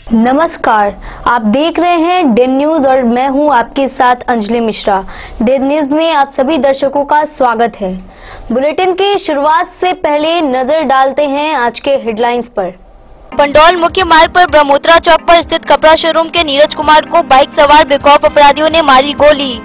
नमस्कार, आप देख रहे हैं डेन न्यूज और मैं हूं आपके साथ अंजलि मिश्रा। डेन न्यूज में आप सभी दर्शकों का स्वागत है। बुलेटिन की शुरुआत से पहले नजर डालते हैं आज के हेडलाइंस पर। पंडौल मुख्य मार्ग पर ब्रह्मोत्रा चौक पर स्थित कपड़ा शोरूम के नीरज कुमार को बाइक सवार बेखौफ अपराधियों ने मारी गोली।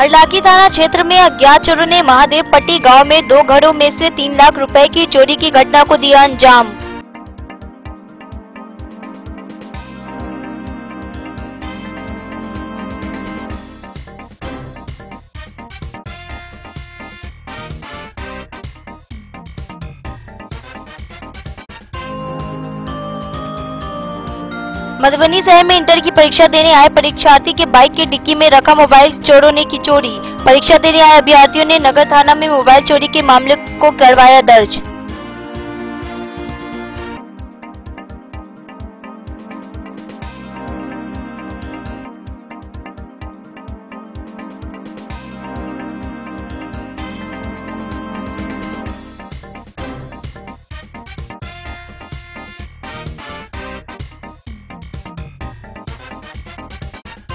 हरलाखी थाना क्षेत्र में अज्ञात चोरों ने महादेव पट्टी गांव में 2 घरों में से 3 लाख रुपए की चोरी की घटना को दिया अंजाम। मधुबनी शहर में इंटर की परीक्षा देने आए परीक्षार्थी के बाइक की डिक्की में रखा मोबाइल चोरों ने की चोरी। परीक्षा देने आए अभ्यर्थियों ने नगर थाना में मोबाइल चोरी के मामले को करवाया दर्ज।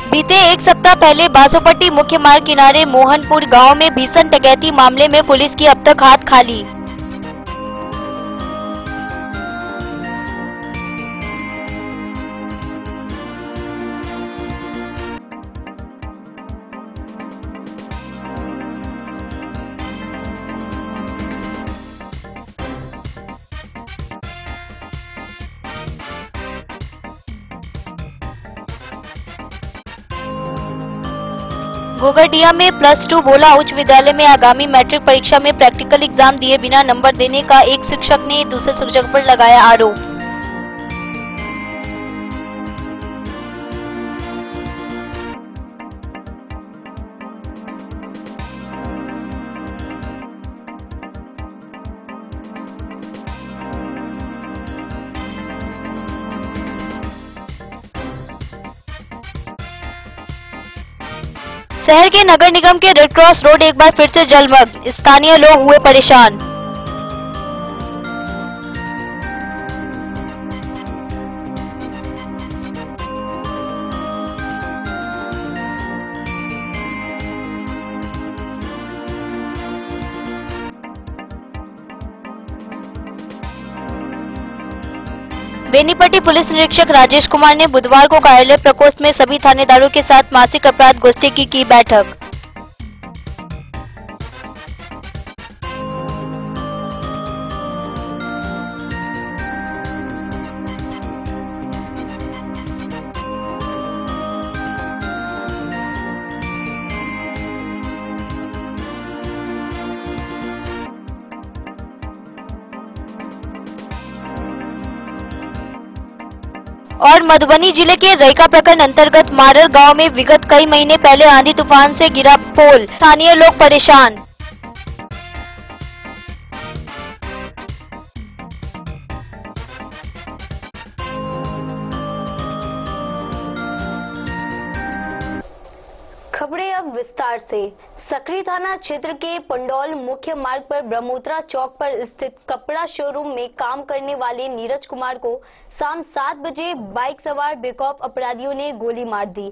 बीते एक सप्ताह पहले बासोपट्टी मुख्य मार्ग किनारे मोहनपुर गांव में भीषण डकैती मामले में पुलिस की अब तक हाथ खाली। गोगरडिया में +2 भोला उच्च विद्यालय में आगामी मैट्रिक परीक्षा में प्रैक्टिकल एग्जाम दिए बिना नंबर देने का एक शिक्षक ने दूसरे शिक्षक पर लगाया आरोप। शहर के नगर निगम के रेड क्रॉस रोड एक बार फिर से जलमग्न, स्थानीय लोग हुए परेशान। बेनीपट्टी पुलिस निरीक्षक राजेश कुमार ने बुधवार को कार्यालय प्रकोष्ठ में सभी थानेदारों के साथ मासिक अपराध गोष्ठी की बैठक। और मधुबनी जिले के रईका प्रखंड अंतर्गत मारर गांव में विगत कई महीने पहले आंधी तूफान से गिरा पोल, स्थानीय लोग परेशान। खबरें अब विस्तार से। सकरी थाना क्षेत्र के पंडौल मुख्य मार्ग पर ब्रह्मोत्रा चौक पर स्थित कपड़ा शोरूम में काम करने वाले नीरज कुमार को शाम 7 बजे बाइक सवार बेखौफ अपराधियों ने गोली मार दी,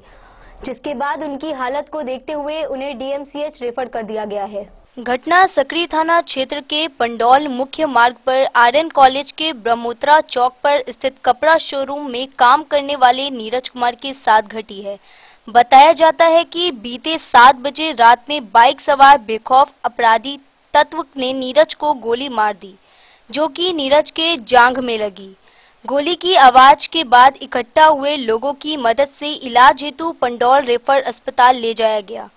जिसके बाद उनकी हालत को देखते हुए उन्हें डीएमसीएच रेफर कर दिया गया है। घटना सकरी थाना क्षेत्र के पंडौल मुख्य मार्ग पर आर्यन कॉलेज के ब्रह्मोत्रा चौक पर स्थित कपड़ा शोरूम में काम करने वाले नीरज कुमार के साथ घटी है। बताया जाता है कि बीते 7 बजे रात में बाइक सवार बेखौफ अपराधी तत्व ने नीरज को गोली मार दी, जो कि नीरज के जांघ में लगी। गोली की आवाज के बाद इकट्ठा हुए लोगों की मदद से इलाज हेतु पंडौल रेफर अस्पताल ले जाया गया,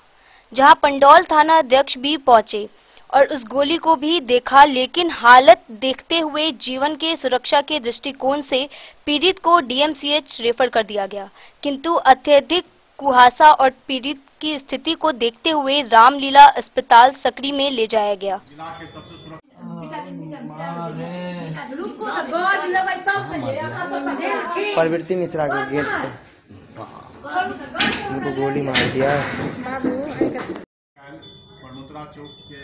जहां पंडौल थाना अध्यक्ष भी पहुंचे और उस गोली को भी देखा, लेकिन हालत देखते हुए जीवन के सुरक्षा के दृष्टिकोण से पीड़ित को डीएमसीएच रेफर कर दिया गया, किंतु अत्यधिक कुहासा और पीड़ित की स्थिति को देखते हुए रामलीला अस्पताल सकरी में ले जाया गया। प्रवृत्ति मिश्रा के गेट पे उनको गोली मार दिया। बड़मोतरा चौक के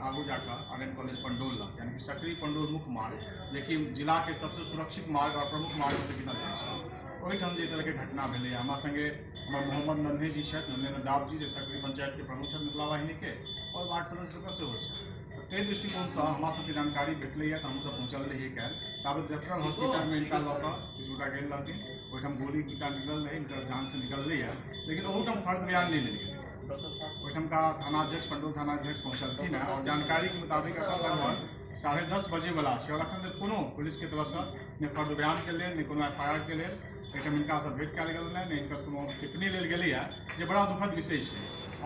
आगू जाकर आर्यन कॉलेज पंडोल यानी कि सकरी पंडोल मुख्य मार्ग जेकि जिला के सबसे सुरक्षित मार्ग और प्रमुख मार्ग से गिनल जाइ छै ओहिठाम जे तरह के घटना भेलै हमरा संगे हमर मोहम्मद नन्हे जी छथि नन्हे नदाब जी जे सकरी पंचायत के प्रमुख छथि मिथिला वाहिनी के और वार्ड सदस्य के सेहो छथि। ताहि दृष्टिकोण से हमरा सबके जानकारी भेटलैए तऽ हमसब पहुँचल रहिए काल्हि ताबत रेफरल हॉस्पिटल में इनका लऽ कऽ किछुटा गेल रहथिन ओहिठाम गोली टीका निकल रहे इनकर जान से निकललैए लेकिन ओहूठाम फर्द बयान नहीं लेल गेलै। ओहिठाम का थानाध्यक्ष पंडोल थानाध्यक्ष पहुंचलखिन है और जानकारी के मुताबिक अखन लगभग 10:30 बजे वाला छै और अखन तक कोनो पुलिस के तरफ से ने फर्द बयान के लेल ने कोनो FIR के लेल एहिठाम हिनका से भेट कयल गेल ने हिनकर कोनो टिप्पणी लेल गेलै है जे बड़ा दुखद विषय छै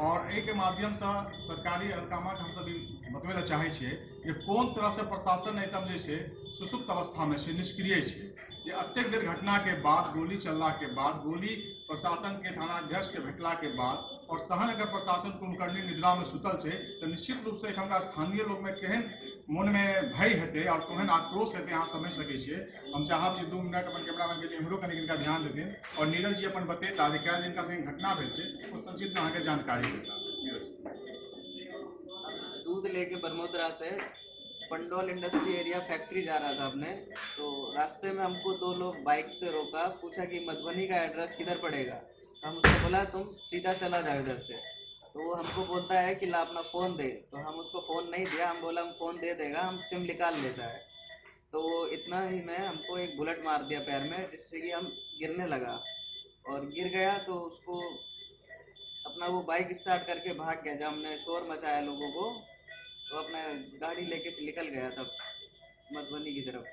और एहि के माध्यम से सरकारी हलकामा के हमसब बतबै लए चाहै छियै जे कोन तरह से प्रशासन एहिठाम जे छै सुसुप्त अवस्था में छै निष्क्रिय छै जे अत्यधिक देर घटना के बाद गोली चलला के बाद गोली प्रशासन के थानाध्यक्ष के भेटला के बाद और तहन अगर प्रशासन कुंभकर्णी निद्रा में सुतल है तो निश्चित रूप से एहिठामका स्थानीय लोग में केहन मन में भय हेतै और केहन आक्रोश हेतै अहाँ समझ सकै छियै। हम चाहब जे 2 मिनट अपन कैमरामैन के इम्हरो कनि इनका ध्यान देथिन और नीरज जी अपन बतेता जे काल्हि जिनका संगे घटना भेल छै ओ संक्षिप्त अहाँके जानकारी देता। दूध लेके बरमोतरा से पंडोल इंडस्ट्री एरिया फैक्ट्री जा रहा था अपने, तो रास्ते में हमको 2 लोग बाइक से रोका, पूछा कि मधुबनी का एड्रेस किधर पड़ेगा। हम उसको बोला तुम सीधा चला जाओ इधर से, तो वो हमको बोलता है कि ला अपना फ़ोन दे, तो हम उसको फ़ोन नहीं दिया। हम बोला हम फ़ोन दे देगा, हम सिम निकाल लेता है। तो इतना ही में हमको एक बुलेट मार दिया पैर में जिससे कि हम गिरने लगा और गिर गया तो उसको अपना वो बाइक स्टार्ट करके भाग गया। जब हमने शोर मचाया लोगों को तो अपना गाड़ी लेके निकल गया था मधुबनी की तरफ।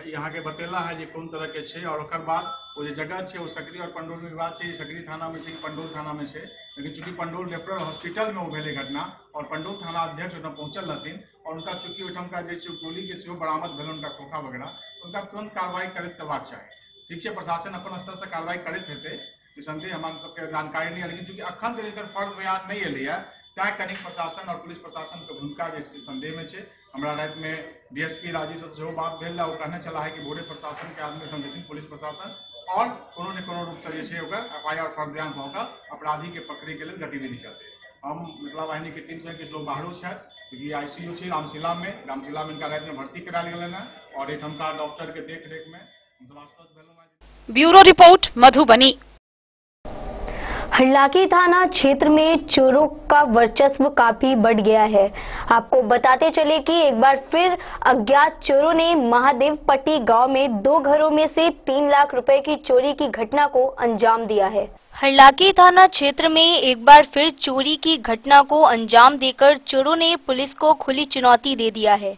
यहाँ के बतेला है जे कोन तरह के छै और ओकर बाद वो जे जगह छै वो सकरी और पंडोल में विवाद छै सकरी थाना में छै कि पंडोल थाना में छै लेकिन चूंकि पंडोल रेफरल हॉस्पिटल में वो भेलै घटना और पंडोल थाना अध्यक्ष ओहिठाम पहुंचल रहथिन और उनका चूंकि ओहिठाम का जे गोली के सेहो बरामद भेल उनका खोखा वगैरह उनका तुरंत कार्रवाई करैत देबाक चाही। ठीक छै प्रशासन अपन स्तर से कार्रवाई करैत हेतै निसंदेह हमरा सबके जानकारी नहीं है लेकिन चूंकि अखन तक एकर फर्द बयान नहीं एलैया तैं कनिक प्रशासन और पुलिस प्रशासन के भूमिका जे संदेह में छै। हमरा रात में DSP राजीव से सेहो बात भेल वो कहने चला है कि भोरे प्रशासन के आदमी ओहिठाम जेथिन पुलिस प्रशासन और कोनो ने कोनो रूप से जे छै ओकर FIR फर्द बयान भऽ कऽ अपराधी के पकड़े के लेल गतिविधि चलते। हम मिथिला वाहिनी के टीम से किछु लोग बाहरो छथि क्योंकि ICU छै रामशिला में इनका रात में भर्ती करायल गेलनि है और एहिठामका डॉक्टर के देख रेख में हम आश्वस्त भेलहुँ। Bureau report Madhubani. हरलाखी थाना क्षेत्र में चोरों का वर्चस्व काफी बढ़ गया है। आपको बताते चले कि एक बार फिर अज्ञात चोरों ने महादेवपट्टी गांव में 2 घरों में से 3 लाख रुपए की चोरी की घटना को अंजाम दिया है। हरलाखी थाना क्षेत्र में एक बार फिर चोरी की घटना को अंजाम देकर चोरों ने पुलिस को खुली चुनौती दे दिया है।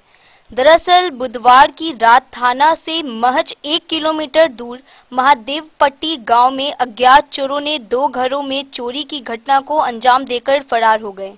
दरअसल बुधवार की रात थाना से महज 1 किलोमीटर दूर महादेवपट्टी गांव में अज्ञात चोरों ने 2 घरों में चोरी की घटना को अंजाम देकर फरार हो गए।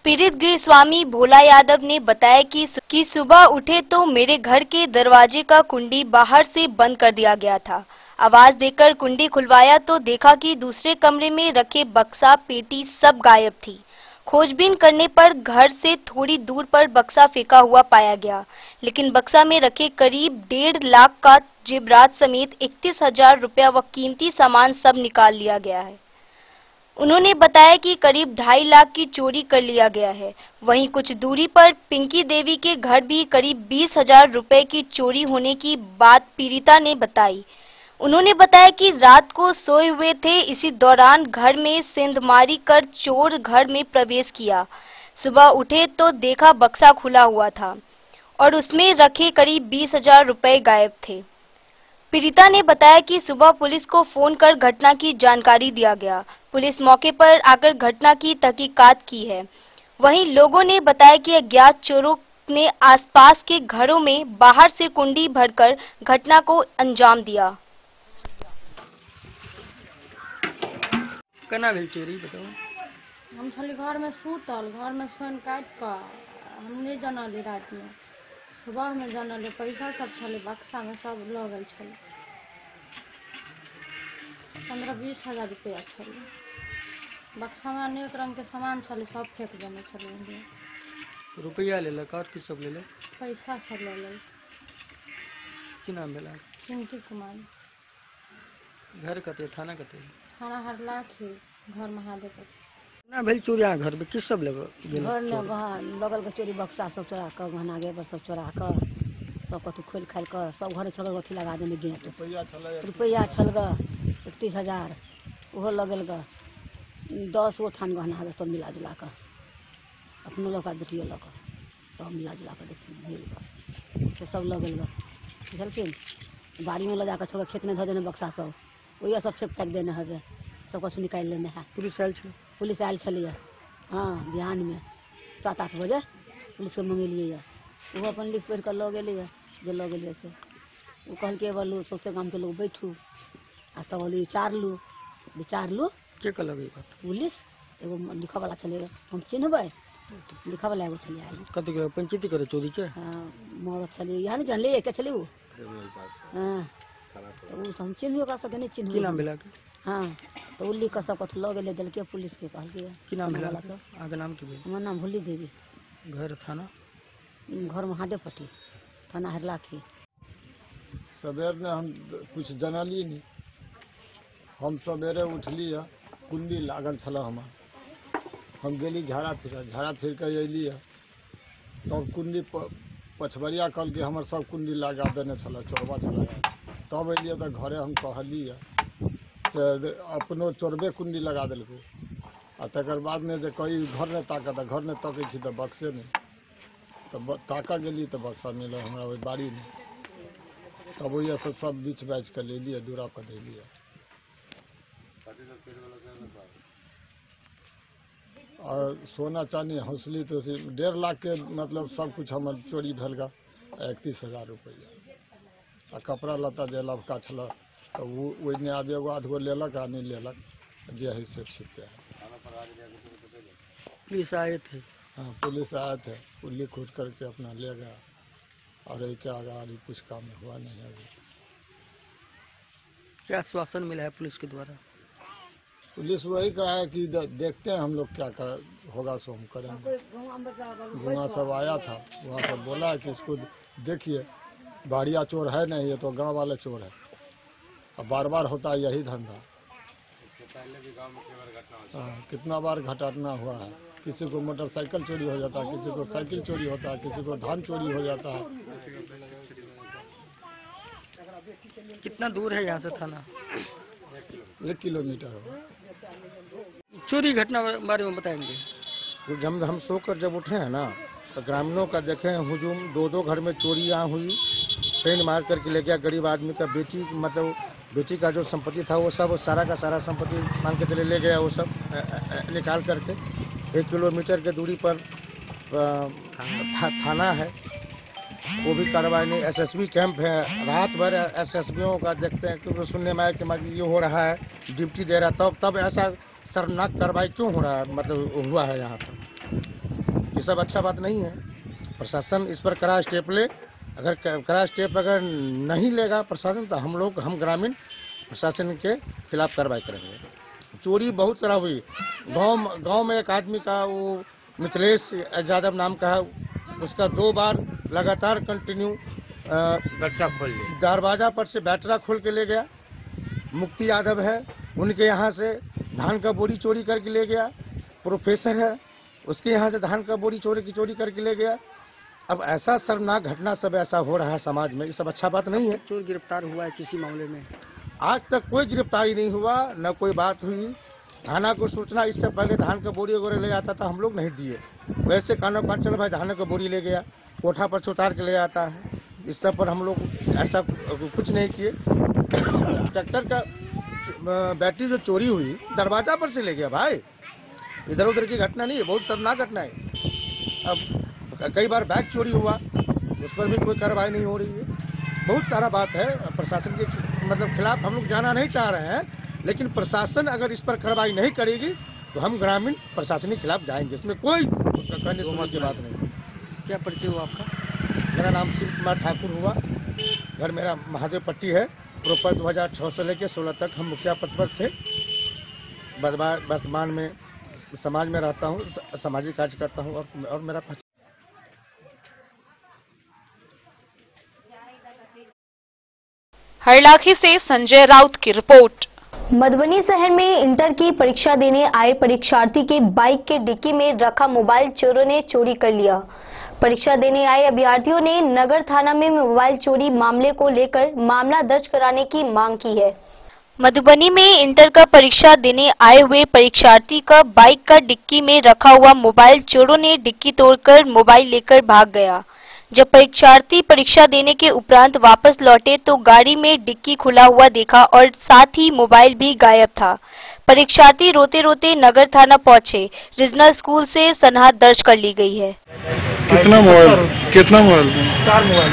पीड़ित गृहस्वामी भोला यादव ने बताया कि सुबह उठे तो मेरे घर के दरवाजे का कुंडी बाहर से बंद कर दिया गया था। आवाज देकर कुंडी खुलवाया तो देखा कि दूसरे कमरे में रखे बक्सा पेटी सब गायब थी। खोजबीन करने पर घर से थोड़ी दूर पर बक्सा फेंका हुआ पाया गया, लेकिन बक्सा में रखे करीब 1.5 लाख का जेवरात समेत 31,000 रुपया व कीमती सामान सब निकाल लिया गया है। उन्होंने बताया कि करीब 2.5 लाख की चोरी कर लिया गया है। वहीं कुछ दूरी पर पिंकी देवी के घर भी करीब 20,000 रुपए की चोरी होने की बात पीड़िता ने बताई। उन्होंने बताया कि रात को सोए हुए थे, इसी दौरान घर में सेंधमारी कर चोर घर में प्रवेश किया। सुबह उठे तो देखा बक्सा खुला हुआ था और उसमें रखे करीब 20,000 रुपए गायब थे। पीड़िता ने बताया कि सुबह पुलिस को फोन कर घटना की जानकारी दिया गया। पुलिस मौके पर आकर घटना की तहकीकात की है। वहीं लोगों ने बताया कि अज्ञात चोरों ने आसपास के घरों में बाहर से कुंडी भरकर घटना को अंजाम दिया। केना भेल चोरी बताओ? हम छली घर में सूतल, घर में सोन काट कर हम नहीं जानली रात में, सुबह में जानली पैसा सब छले बक्सा में सब लऽ गेल छले, 15-20 हजार रुपया छले बक्सा में। अनेक रंग के सामान छले सब फेंक देने छले। रुपया ले लक और की सब ले ले पैसा सब ले ले। की नाम भेला चिंटी कुमार, घर कते थाना कते थाना हरलाखी, घर महादेव। ना भेल चोरी यहाँ घर में किस सब ले गेल घर ने बगल के चोरी बक्सा सब चोरा कर, गहना गे पर सब चोरा कर, सब कतु खोल खाल कर, सब घर छल अथी लगा देने गेट। रुपया छल ग 31,000 ओहो लगल ग, 10 गो ठान गहना है सब मिला जुला कर, अपनो लगा बेटियों लगा सब मिला जुला कर देखिए तो सब लगल ग। बुझलखिन बाड़ी में ले जाकर छल खेत में धो देने बक्सा सब, वही सब फेंक देने हवे, सब कुछ निकाल लेने है। पुलिस आयल छे? पुलिस आयल छलिए हाँ बिहान में 7-8 बजे पुलिस के मंगेलिए, वो अपन लिख पढ़ कर लऽ गेलिए, जे लऽ गेलिए से वो कहल के बोलू सौसे गाँव के लोग बैठू आ तब बोली विचार लू के कहलक ई बात? पुलिस एगो लिखा वाला चले, हम चिन्हबै लिखा वाला एगो चले आयल। कथी के पंचायती करे चोरी के? हाँ मरद छलिए यहाँ नहीं जानलिए के छलिए वो, हाँ तो वो हम चिन्ह ओकरा सबके नहीं चिन्ह। की नाम भेला? हाँ तो उल्ली का सब कथु लऽ गेले देलके पुलिस के कहलके। की नाम भेला? सब आगे नाम की भेल? हमर नाम भोली देवी, घर थाना घर महादेवपट्टी, थाना हरलाखी। सवेर ने हम कुछ जनलिए नहीं, हम सवेरे उठली है कुंडी लागल छल हमार, हम गेली झाड़ा फिर के अयली है तब कुंडी पछबरिया कल के हमर सब कुंडी लगा देने छल, चोरबा छल। तब अलिए तो घरे हम कहली है से अपनो चोरबे कुंडी लगा दिलको, आ तकर बाद में जे कई घर ने ताकत, घर ने तकै छी तो बक्से नहीं, तब ताका गेली तो बक्सा मिल हमरा वही बाड़ी में, तब वही से सब बीच बाइच के ले लिए, दूरा पर ले लिए। और सोना चांदी हौसली तो 1.5 लाख के मतलब सब कुछ हमर चोरी भेल गा, 31,000 रुपया। आ कपड़ा लत्ता जे लबका छल तो ओने आब एगो 8 गो लेलक आ नहीं लेलक, जे है से ठीक है। पुलिस आए थे? हाँ पुलिस आए थे, पुलिस खुद करके अपना ले गया, और एक आगे कुछ काम हुआ नहीं है अभी। क्या आश्वासन मिला है पुलिस के द्वारा? पुलिस वही कहा है कि देखते हैं हम लोग क्या होगा सो हम करेंगे। धुआं सब आया था, वहाँ सब बोला है कि इसको देखिए बाड़िया चोर है नहीं, ये तो गांव वाले चोर है, अब बार बार होता है यही धंधा। कितना बार घटना हुआ है, किसी को मोटरसाइकिल चोरी हो जाता है, किसी को साइकिल चोरी होता है, किसी को धान चोरी हो जाता है। कितना दूर है यहाँ से थाना? 1 किलोमीटर हो। चोरी घटना बारे में बताएंगे? जब हम सोकर जब उठे हैं ना तो ग्रामीणों का देखे हुजूम, 2 घर में चोरी यहाँ हुई, ट्रेन मार करके ले गया गरीब आदमी का बेटी, मतलब बेटी का जो संपत्ति था वो सब सारा का सारा संपत्ति मान के चले ले गया, वो सब निकाल करके। 1 किलोमीटर के दूरी पर थाना है, वो भी कार्रवाई नहीं। SSB कैंप है, रात भर SSBओं का देखते हैं क्योंकि सुनने में आया कि मतलब ये हो रहा है, ड्यूटी दे रहा, तब ऐसा शर्मनाक कार्रवाई क्यों हो रहा है, मतलब हुआ है यहाँ पर। ये सब अच्छा बात नहीं है। प्रशासन इस पर कड़ा स्टेप ले, अगर कड़ा स्टेप अगर नहीं लेगा प्रशासन तो हम ग्रामीण प्रशासन के खिलाफ कार्रवाई करेंगे। चोरी बहुत सारा हुई, गांव में एक आदमी का वो मिथिलेश यादव नाम का है, उसका 2 बार लगातार कंटिन्यू दरवाजा पर से बैटरा खोल के ले गया। मुक्ति यादव है, उनके यहाँ से धान का बोरी चोरी करके ले गया। प्रोफेसर है, उसके यहाँ से धान का बोरी चोरी करके ले गया। अब ऐसा शर्मनाक घटना सब ऐसा हो रहा है समाज में, ये सब अच्छा बात नहीं है। चोर गिरफ्तार हुआ है किसी मामले में? आज तक कोई गिरफ्तारी नहीं हुआ, न कोई बात हुई। थाना को सूचना इससे पहले धान का बोरी वगैरह ले आता था, हम लोग नहीं दिए। वैसे कानों का चल भाई धान का बोरी ले गया, कोठा पर से उतार के ले आता है, इस सब पर हम लोग ऐसा कुछ नहीं किए। ट्रैक्टर का बैटरी जो चोरी हुई दरवाजा पर से ले गया भाई, इधर उधर की घटना नहीं है, बहुत शर्मनाक घटना है। अब कई बार बैग चोरी हुआ, उस पर भी कोई कार्रवाई नहीं हो रही है। बहुत सारा बात है, प्रशासन के मतलब खिलाफ हम लोग जाना नहीं चाह रहे हैं, लेकिन प्रशासन अगर इस पर कार्रवाई नहीं करेगी तो हम ग्रामीण प्रशासन के खिलाफ जाएंगे, इसमें कोई कहने सुनने की बात नहीं। क्या परिचय हुआ आपका? मेरा नाम शिव कुमार ठाकुर हुआ, घर मेरा महादेव पट्टी है। प्रॉपर 2006 से लेकर 16 तक हम मुखिया पद पर थे। वर्तमान में समाज में रहता हूँ, सामाजिक कार्य करता हूँ और मेरा हरलाखी से संजय राउत की रिपोर्ट। मधुबनी शहर में इंटर की परीक्षा देने आए परीक्षार्थी के बाइक के डिक्की में रखा मोबाइल चोरों ने चोरी कर लिया। परीक्षा देने आए अभ्यर्थियों ने नगर थाना में मोबाइल चोरी मामले को लेकर मामला दर्ज कराने की मांग की है। मधुबनी में इंटर का परीक्षा देने आए हुए परीक्षार्थी का बाइक का डिक्की में रखा हुआ मोबाइल चोरों ने डिक्की तोड़कर मोबाइल लेकर भाग गया। जब परीक्षार्थी परीक्षा देने के उपरांत वापस लौटे तो गाड़ी में डिक्की खुला हुआ देखा और साथ ही मोबाइल भी गायब था। परीक्षार्थी रोते रोते नगर थाना पहुंचे। रीजनल स्कूल से सनहा दर्ज कर ली गई है। कितना मोबाइल 4 मोबाइल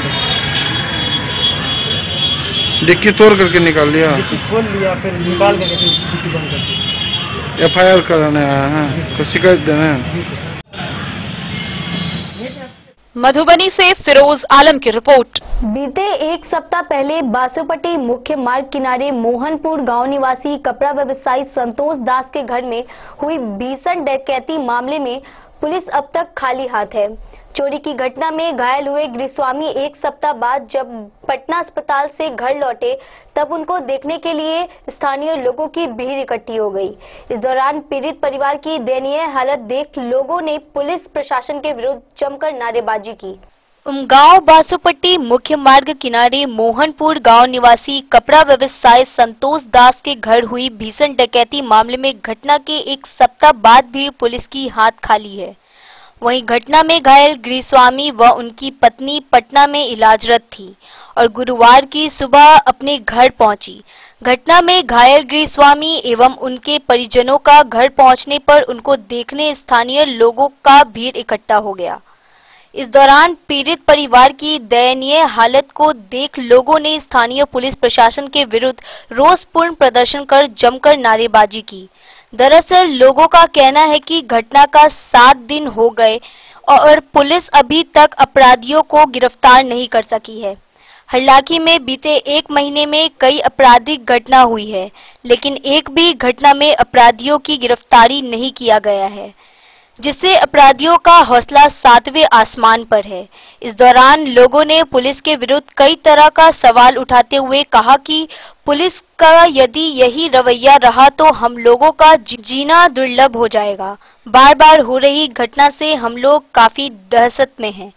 डिक्की तोड़ करके निकाल लिया, डिक्की खोल लिया, फिर निकाल करके डिक्की बंद कर दिया। FIR कराने आया है, तो शिकायत देना है। मधुबनी से फिरोज आलम की रिपोर्ट। बीते एक सप्ताह पहले बासोपट्टी मुख्य मार्ग किनारे मोहनपुर गांव निवासी कपड़ा व्यवसायी संतोष दास के घर में हुई भीषण डकैती मामले में पुलिस अब तक खाली हाथ है। चोरी की घटना में घायल हुए गृहस्वामी एक सप्ताह बाद जब पटना अस्पताल से घर लौटे तब उनको देखने के लिए स्थानीय लोगों की भीड़ इकट्ठी हो गई। इस दौरान पीड़ित परिवार की दयनीय हालत देख लोगों ने पुलिस प्रशासन के विरुद्ध जमकर नारेबाजी की। उमगांव बासोपट्टी मुख्य मार्ग किनारे मोहनपुर गांव निवासी कपड़ा व्यवसायी संतोष दास के घर हुई भीषण डकैती मामले में घटना के एक सप्ताह बाद भी पुलिस की हाथ खाली है। वहीं घटना में घायल गृहस्वामी व उनकी पत्नी पटना में इलाजरत थी और गुरुवार की सुबह अपने घर पहुंची। घटना में घायल गृहस्वामी एवं उनके परिजनों का घर पहुंचने पर उनको देखने स्थानीय लोगों का भीड़ इकट्ठा हो गया। इस दौरान पीड़ित परिवार की दयनीय हालत को देख लोगों ने स्थानीय पुलिस प्रशासन के विरुद्ध रोषपूर्ण प्रदर्शन कर जमकर नारेबाजी की। दरअसल लोगों का कहना है कि घटना का 7 दिन हो गए और पुलिस अभी तक अपराधियों को गिरफ्तार नहीं कर सकी है। हरलाखी में बीते 1 महीने में कई आपराधिक घटना हुई है, लेकिन एक भी घटना में अपराधियों की गिरफ्तारी नहीं किया गया है, जिससे अपराधियों का हौसला 7वें आसमान पर है। इस दौरान लोगों ने पुलिस के विरुद्ध कई तरह का सवाल उठाते हुए कहा कि पुलिस का यदि यही रवैया रहा तो हम लोगों का जीना दुर्लभ हो जाएगा। बार बार हो रही घटना से हम लोग काफी दहशत में हैं।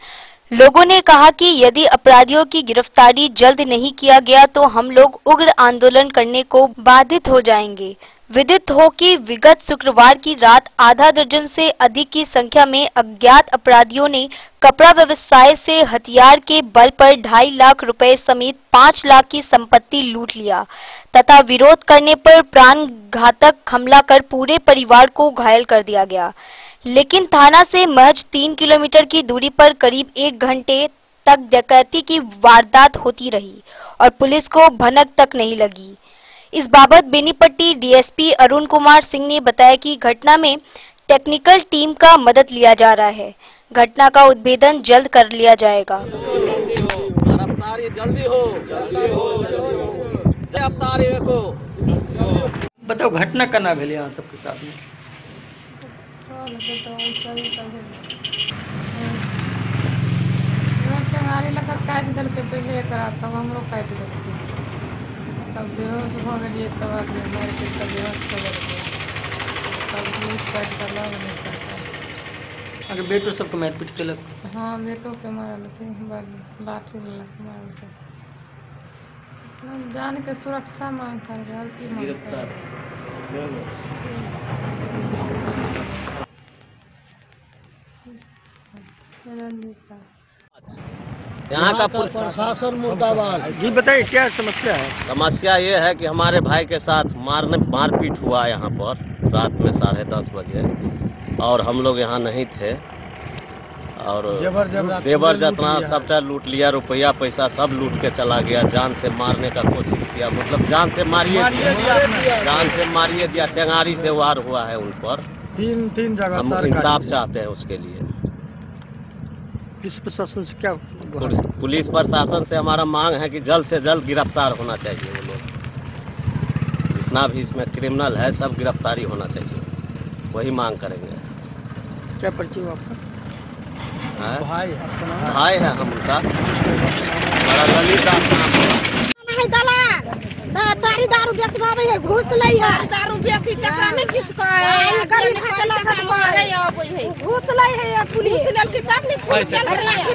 लोगों ने कहा कि यदि अपराधियों की गिरफ्तारी जल्द नहीं किया गया तो हम लोग उग्र आंदोलन करने को बाधित हो जाएंगे। विदित हो कि विगत शुक्रवार की रात आधा दर्जन से अधिक की संख्या में अज्ञात अपराधियों ने कपड़ा व्यवसाय से हथियार के बल पर 2.5 लाख रुपए समेत 5 लाख की संपत्ति लूट लिया तथा विरोध करने पर प्राण घातक हमला कर पूरे परिवार को घायल कर दिया गया। लेकिन थाना से महज 3 किलोमीटर की दूरी पर करीब 1 घंटे तक डकैती की वारदात होती रही और पुलिस को भनक तक नहीं लगी। इस बाबत बेनीपट्टी डीएसपी अरुण कुमार सिंह ने बताया कि घटना में टेक्निकल टीम का मदद लिया जा रहा है। घटना का उद्भेदन जल्द कर लिया जाएगा। बताओ घटना करना भेल यहाँ सबके साथ में। टेंगारी लगा काट दिल के पहले करा तब हमरो काट दिल तब बेहोश हो गए सब आदमी मार के तब बेहोश हो गए तब पुलिस काट कर ला नहीं सकता। अगर बेटो सबको मार पीट केलक। हाँ बेटो के मारल थे लाठी मारल थे। जान के सुरक्षा मांग कर और की मांग कर यहाँ का प्रशासन मुर्दाबाद। जी बताइए क्या समस्या है। समस्या ये है कि हमारे भाई के साथ मारपीट हुआ यहाँ पर रात में 10:30 बजे और हम लोग यहाँ नहीं थे और देवर जतना सबटा लूट लिया, रुपया पैसा सब लूट के चला गया। जान से मारने का कोशिश किया, मतलब जान से मारिए दिया। टेंगारी से वार हुआ है उन पर। तीन जगह हम इंसाफ चाहते हैं उसके लिए। प्रशासन से क्या पुलिस प्रशासन से हमारा मांग है कि जल्द से जल्द गिरफ्तार होना चाहिए। वो लोग जितना भी इसमें क्रिमिनल है सब गिरफ्तारी होना चाहिए, वही मांग करेंगे। क्या परिचय हुआ आपका? भाई है हम उनका, हमारा ललित दास नाम है। है दलाल तारी दारू बेचवावे है घूस ले है दारू बेची केकरा में किसको है गरीब के लोग घूस ले है पुलिस ले के तब नहीं खुद के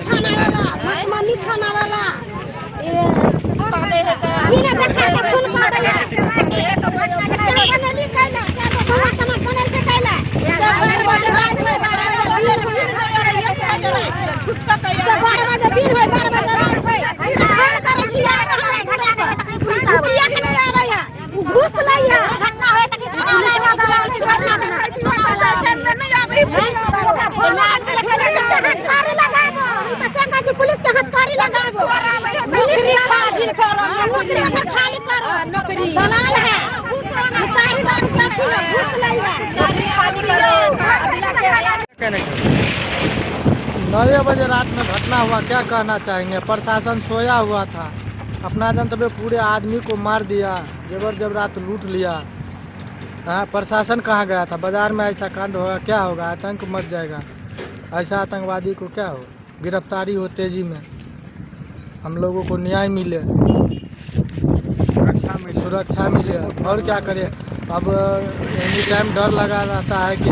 थाना वाला मधुबनी थाना वाला ये पादे है बिना देखा के खून मारे है तो बनली कैला क्या तो बड़ा समाज बनल से कैला सब 12 बजे रात में 12 बजे छुट्टा कैला 12 बजे दिन है 12 बजे रात है घर करे छी हमरा घर पुलिस के नहीं आ रहा है घूस लाई है घटना होए तक थाना वाला घटना नहीं आवे हथकारी लगाबो संगा जी पुलिस के हथकारी लगाबो नौकरी खाजिल करो नौकरी खाली करो नौकरी दलाल है चारी दान क्या घूस लाई है नौकरी खाली करो अगला के 9 बजे रात में घटना हुआ, क्या कहना चाहेंगे? प्रशासन सोया हुआ था, अपना जनतव्य पूरे आदमी को मार दिया, जेवर जेवरात लूट लिया। हाँ, प्रशासन कहाँ गया था? बाजार में ऐसा कांड होगा, क्या होगा? आतंक मच जाएगा। ऐसा आतंकवादी को क्या हो, गिरफ्तारी हो तेजी में, हम लोगों को न्याय मिले, सुरक्षा मिले, और क्या करें? अब एनी टाइम डर लगा रहता है कि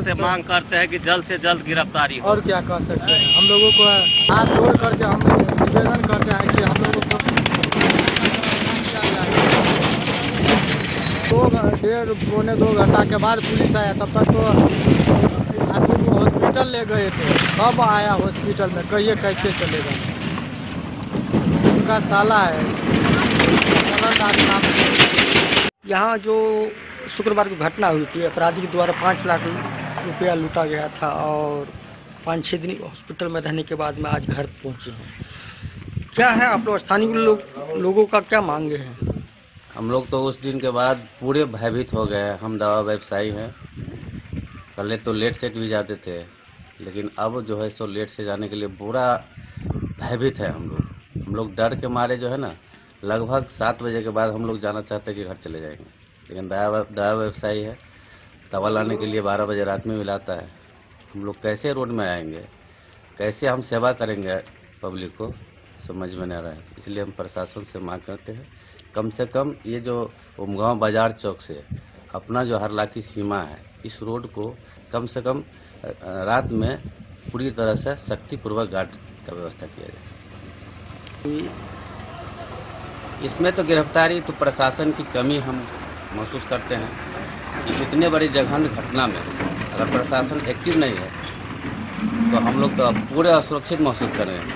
से मांग करते हैं कि जल्द से जल्द गिरफ्तारी हो। और क्या कर सकते हैं? हम लोगों को हाथ जोड़ करके हम निवेदन करते हैं कि हम लोगों को 1.5-2 घंटा के बाद पुलिस आया, तब तक तो आदमी को हॉस्पिटल ले गए थे। कब आया हॉस्पिटल में, कहिए कैसे चलेगा? उनका साला है नाम। यहाँ जो शुक्रवार को घटना हुई थी, अपराधी के द्वारा 5 लाख रुपया लूटा गया था और 5-6 दिन हॉस्पिटल में रहने के बाद मैं आज घर पहुँचे हैं। क्या है आप लोग स्थानीय लोगों का क्या मांगे हैं? हम लोग तो उस दिन के बाद पूरे भयभीत हो गए। हम दवा व्यवसायी हैं, पहले तो लेट सेट भी जाते थे, लेकिन अब जो है सो लेट से जाने के लिए पूरा भयभीत है हम लोग डर के मारे जो है ना, लगभग 7 बजे के बाद हम लोग जाना चाहते हैं कि घर चले जाएंगे, लेकिन दवा व्यवसायी है, दवा लाने के लिए 12 बजे रात में मिलाता है। हम लोग कैसे रोड में आएंगे, कैसे हम सेवा करेंगे पब्लिक को, समझ में नहीं आ रहा है। इसलिए हम प्रशासन से मांग करते हैं, कम से कम ये जो उमगांव बाजार चौक से अपना जो हरलाखी सीमा है, इस रोड को कम से कम रात में पूरी तरह से शक्तिपूर्वक गार्ड का व्यवस्था किया जाए। इसमें तो गिरफ्तारी तो प्रशासन की कमी हम महसूस करते हैं कि इतने बड़ी जघन्य घटना में अगर प्रशासन एक्टिव नहीं है तो हम लोग तो पूरे असुरक्षित महसूस कर रहे हैं।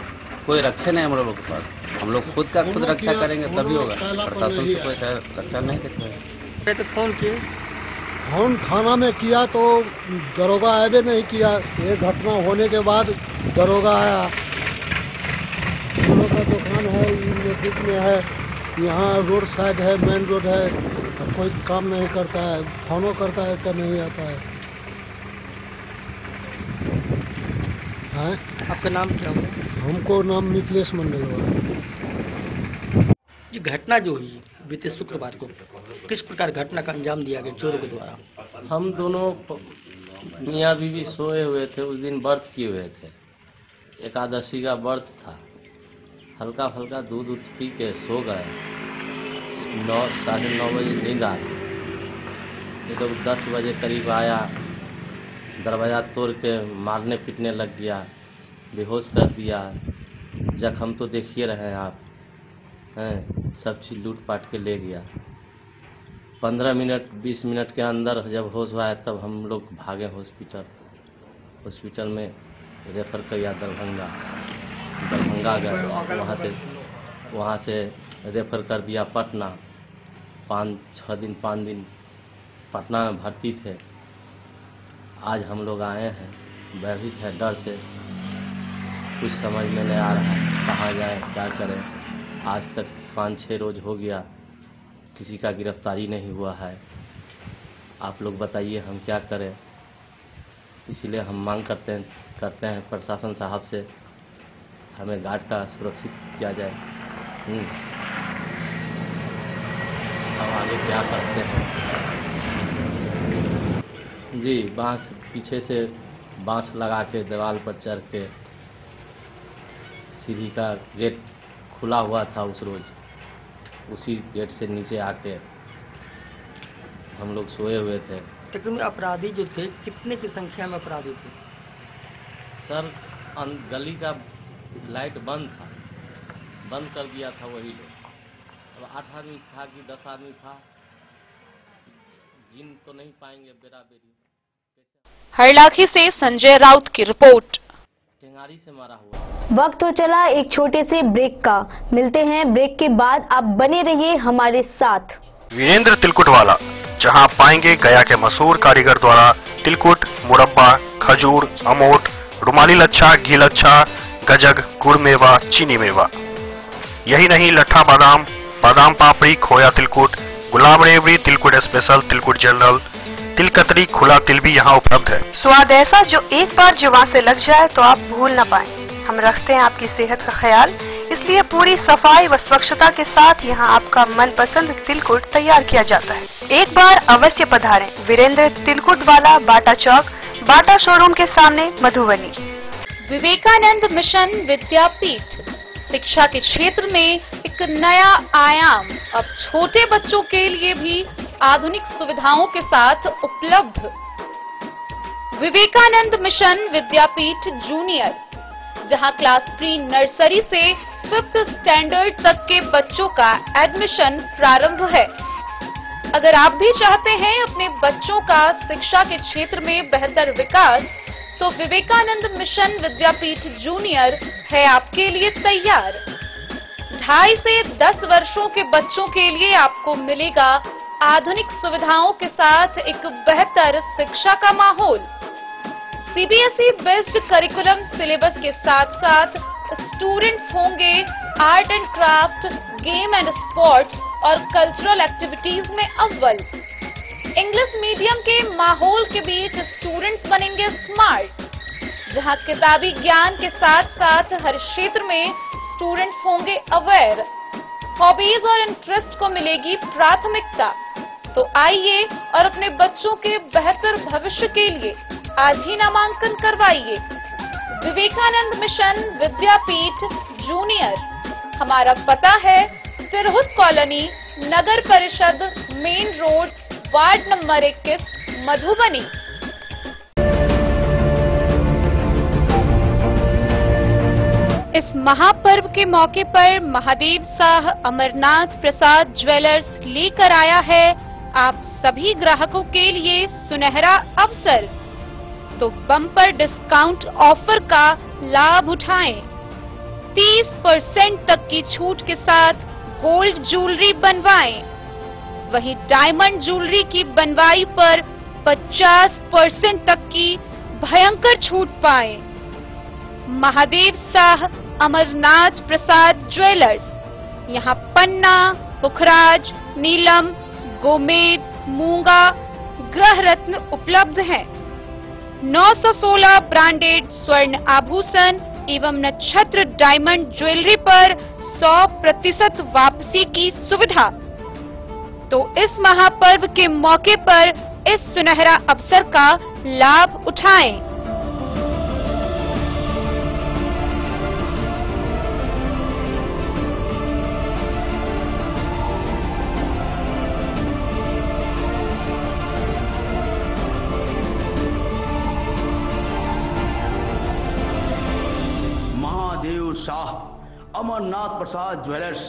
कोई रक्षा नहीं हम लोगों के पास, हम लोग खुद का खुद रक्षा करेंगे तभी होगा। प्रशासन से कोई रक्षा नहीं देते हैं। तो फोन किए, फोन थाना में किया तो दरोगा आए नहीं किया। ये घटना होने के बाद दरोगा आया, दोनों का दुकान है नजदीक में है, यहाँ रोड साइड है, मेन रोड है, कोई काम नहीं करता है, फोनो करता है तो नहीं आता है। आपका नाम क्या हुआ? हमको नाम मिथिलेश मंडल हुआ। ये घटना जो हुई बीते शुक्रवार को, किस प्रकार घटना का अंजाम दिया गया चोरों के द्वारा? हम दोनों मियाँ बीवी सोए हुए थे, उस दिन व्रत किए हुए थे, एकादशी का व्रत था। हल्का फुल्का दूध पी के सो गए, 9-9:30 बजे नींद आ गई। ये लोग 10 बजे करीब आया, दरवाज़ा तोड़ के मारने पीटने लग गया, बेहोश कर दिया। जख्म तो देखिए रहे हैं आप, हैं, सब चीज़ लूट पाट के ले गया। 15 मिनट 20 मिनट के अंदर जब होश हुआ है तब हम लोग भागे हॉस्पिटल में रेफर किया दरभंगा गए, वहाँ से रेफर कर दिया पटना। 5 दिन पटना में भर्ती थे। आज हम लोग आए हैं, भयभीत है डर से, कुछ समझ में नहीं आ रहा है कहाँ जाए क्या करें। आज तक 5-6 रोज हो गया, किसी का गिरफ्तारी नहीं हुआ है। आप लोग बताइए हम क्या करें। इसलिए हम मांग करते हैं प्रशासन साहब से, हमें गार्ड का सुरक्षित किया जाए। हम आगे क्या करते हैं जी, बांस पीछे से बांस लगा के दीवार पर चढ़ के सीढ़ी का गेट खुला हुआ था उस रोज, उसी गेट से नीचे आके हम लोग सोए हुए थे। लेकिन अपराधी जो थे कितने की संख्या में अपराधी थे? सर गली का लाइट बंद था, बंद कर दिया था वही लोग। अब 8 आदमी था कि 10 आदमी था, गिन तो नहीं पाएंगे बेराबेरी। हरलाखी से संजय राउत की रिपोर्ट। टेंगारी से मारा हुआ। वक्त हो चला एक छोटे से ब्रेक का। मिलते हैं ब्रेक के बाद, आप बने रहिए हमारे साथ। वीरेंद्र तिलकुट वाला, जहां पाएंगे गया के मशहूर कारीगर द्वारा तिलकुट, मुरब्बा, खजूर, अमोट, रुमाली लच्छा, घी लच्छा, गजक, गुड़ मेवा, चीनी मेवा। यही नहीं, लट्ठा बादाम, बादाम पापड़ी, खोया तिलकुट, गुलाब रेवड़ी, तिलकुट स्पेशल, तिलकुट जनरल, तिलकतरी, खुला तिल भी यहाँ उपलब्ध है। स्वाद ऐसा जो एक बार जुबान से लग जाए तो आप भूल न पाएं। हम रखते हैं आपकी सेहत का ख्याल, इसलिए पूरी सफाई व स्वच्छता के साथ यहाँ आपका मनपसंद तिलकुट तैयार किया जाता है। एक बार अवश्य पधारें वीरेंद्र तिलकुट वाला, बाटा चौक, बाटा शोरूम के सामने, मधुबनी। विवेकानंद मिशन विद्यापीठ शिक्षा के क्षेत्र में एक नया आयाम अब छोटे बच्चों के लिए भी आधुनिक सुविधाओं के साथ उपलब्ध। विवेकानंद मिशन विद्यापीठ जूनियर, जहां क्लास प्री नर्सरी से 5th स्टैंडर्ड तक के बच्चों का एडमिशन प्रारंभ है। अगर आप भी चाहते हैं अपने बच्चों का शिक्षा के क्षेत्र में बेहतर विकास, तो विवेकानंद मिशन विद्यापीठ जूनियर है आपके लिए तैयार। 2.5 से 10 वर्षों के बच्चों के लिए आपको मिलेगा आधुनिक सुविधाओं के साथ एक बेहतर शिक्षा का माहौल। सीबीएसई बेस्ड करिकुलम सिलेबस के साथ साथ स्टूडेंट्स होंगे art and craft, game and sports और कल्चरल एक्टिविटीज में अव्वल। इंग्लिश मीडियम के माहौल के बीच स्टूडेंट्स बनेंगे स्मार्ट, जहां किताबी ज्ञान के साथ साथ हर क्षेत्र में स्टूडेंट्स होंगे अवेयर। हॉबीज और इंटरेस्ट को मिलेगी प्राथमिकता। तो आइए और अपने बच्चों के बेहतर भविष्य के लिए आज ही नामांकन करवाइए। विवेकानंद मिशन विद्यापीठ जूनियर। हमारा पता है तिरहुत कॉलोनी, नगर परिषद, main road, ward number 21, Madhubani. इस महापर्व के मौके पर महादेव शाह अमरनाथ प्रसाद ज्वेलर्स लेकर आया है आप सभी ग्राहकों के लिए सुनहरा अवसर। तो बम्पर डिस्काउंट ऑफर का लाभ उठाएं। 30% तक की छूट के साथ गोल्ड ज्वेलरी बनवाएं। वहीं डायमंड ज्वेलरी की बनवाई पर 50% तक की भयंकर छूट पाएं। महादेव शाह अमरनाथ प्रसाद ज्वेलर्स, यहाँ पन्ना, पुखराज, नीलम, गोमेद, मूंगा, ग्रह रत्न उपलब्ध हैं। 916 ब्रांडेड स्वर्ण आभूषण एवं नक्षत्र डायमंड ज्वेलरी पर 100% वापसी की सुविधा। तो इस महापर्व के मौके पर इस सुनहरा अवसर का लाभ उठाएं। Shah Amarnath Prasad jewellers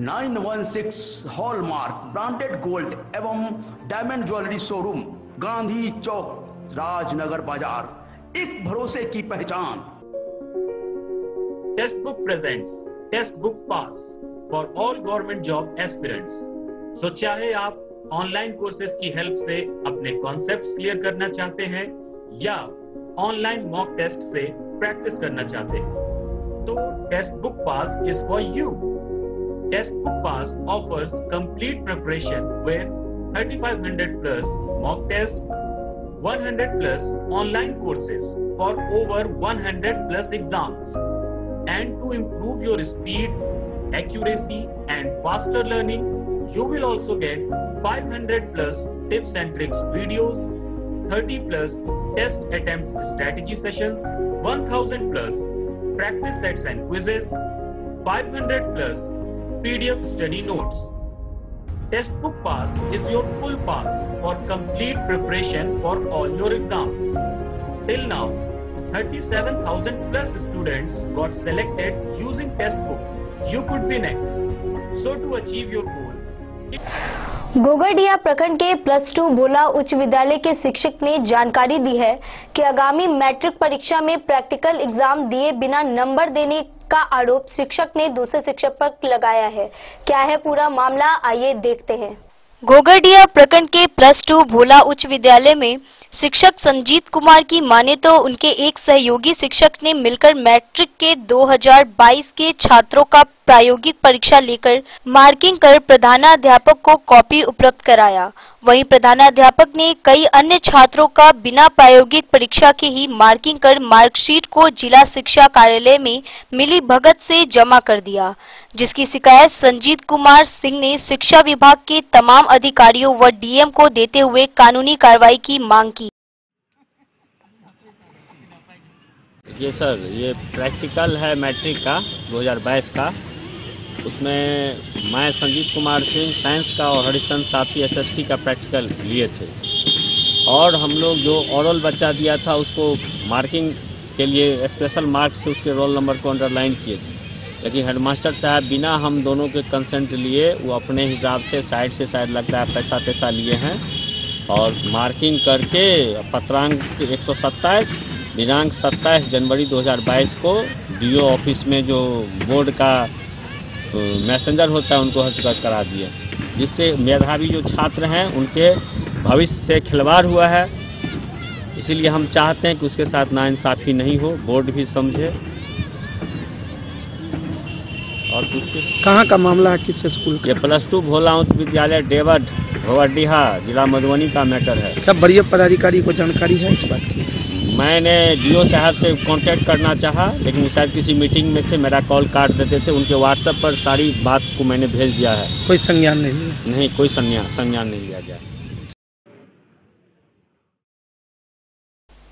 916 hallmark branded gold एवं diamond jewellery showroom, Gandhi Chowk, Rajnagar बाजार, एक भरोसे की पहचान। Testbook presents Testbook pass for all government job aspirants. तो चाहे आप ऑनलाइन कोर्सेज की हेल्प से अपने कॉन्सेप्ट्स क्लियर करना चाहते हैं या ऑनलाइन मॉक टेस्ट से प्रैक्टिस करना चाहते हैं, तो Testbook pass is for you. Test book pass offers complete preparation with 3500 plus mock tests, 100 plus online courses for over 100 plus exams. And to improve your speed, accuracy and faster learning, you will also get 500 plus tips and tricks videos, 30 plus test attempt strategy sessions, 1000 plus practice sets and quizzes, 500 plus PDF study notes. Textbook Pass is your full pass for complete preparation for all your exams. Till now, 37,000 plus students got selected using textbook. You could be next. So to achieve your goal, गोगरडिया प्रखंड के +2 भोला उच्च विद्यालय के शिक्षक ने जानकारी दी है कि आगामी मैट्रिक परीक्षा में प्रैक्टिकल एग्जाम दिए बिना नंबर देने का आरोप शिक्षक ने दूसरे शिक्षक पर लगाया है। क्या है पूरा मामला, आइए देखते हैं। गोगरडिया प्रखंड के +2 भोला उच्च विद्यालय में शिक्षक संजीत कुमार की माने तो उनके एक सहयोगी शिक्षक ने मिलकर मैट्रिक के 2022 के छात्रों का प्रायोगिक परीक्षा लेकर मार्किंग कर प्रधानाध्यापक को कॉपी उपलब्ध कराया। वहीं प्रधानाध्यापक ने कई अन्य छात्रों का बिना प्रायोगिक परीक्षा के ही मार्किंग कर मार्कशीट को जिला शिक्षा कार्यालय में मिली भगत से जमा कर दिया, जिसकी शिकायत संजीत कुमार सिंह ने शिक्षा विभाग के तमाम अधिकारियों व डीएम को देते हुए कानूनी कार्रवाई की मांग की। ये सर, ये प्रैक्टिकल है मैट्रिक का 2022 का। उसमें मैं संजीत कुमार सिंह साइंस का और हरिश्चंद्र साथी एसएसटी का प्रैक्टिकल लिए थे, और हम लोग जो ओरल बच्चा दिया था उसको मार्किंग के लिए स्पेशल मार्क से उसके रोल नंबर को अंडरलाइन किए थे। लेकिन हेडमास्टर साहब बिना हम दोनों के कंसेंट लिए वो अपने हिसाब से साइड लगता है पैसा लिए हैं और मार्किंग करके पत्रांक 127 दिनांक 27 जनवरी 2022 को डीओ ऑफिस में जो बोर्ड का मैसेंजर होता है उनको हस्तगत करा दिए, जिससे मेधावी जो छात्र हैं उनके भविष्य से खिलवाड़ हुआ है। इसीलिए हम चाहते हैं कि उसके साथ नाइंसाफी नहीं हो, बोर्ड भी समझे। और कुछ कहाँ का मामला है, किस स्कूल का? ये +2 भोला उच्च विद्यालय डेवड भवरडीहा जिला मधुबनी का मैटर है। क्या वरीय पदाधिकारी को जानकारी है इस बात की? मैंने डीओ साहब से कांटेक्ट करना चाहा, लेकिन शायद किसी मीटिंग में थे, मेरा कॉल काट देते थे। उनके व्हाट्सएप पर सारी बात को मैंने भेज दिया है। कोई संज्ञान नहीं कोई संज्ञान नहीं लिया जाए।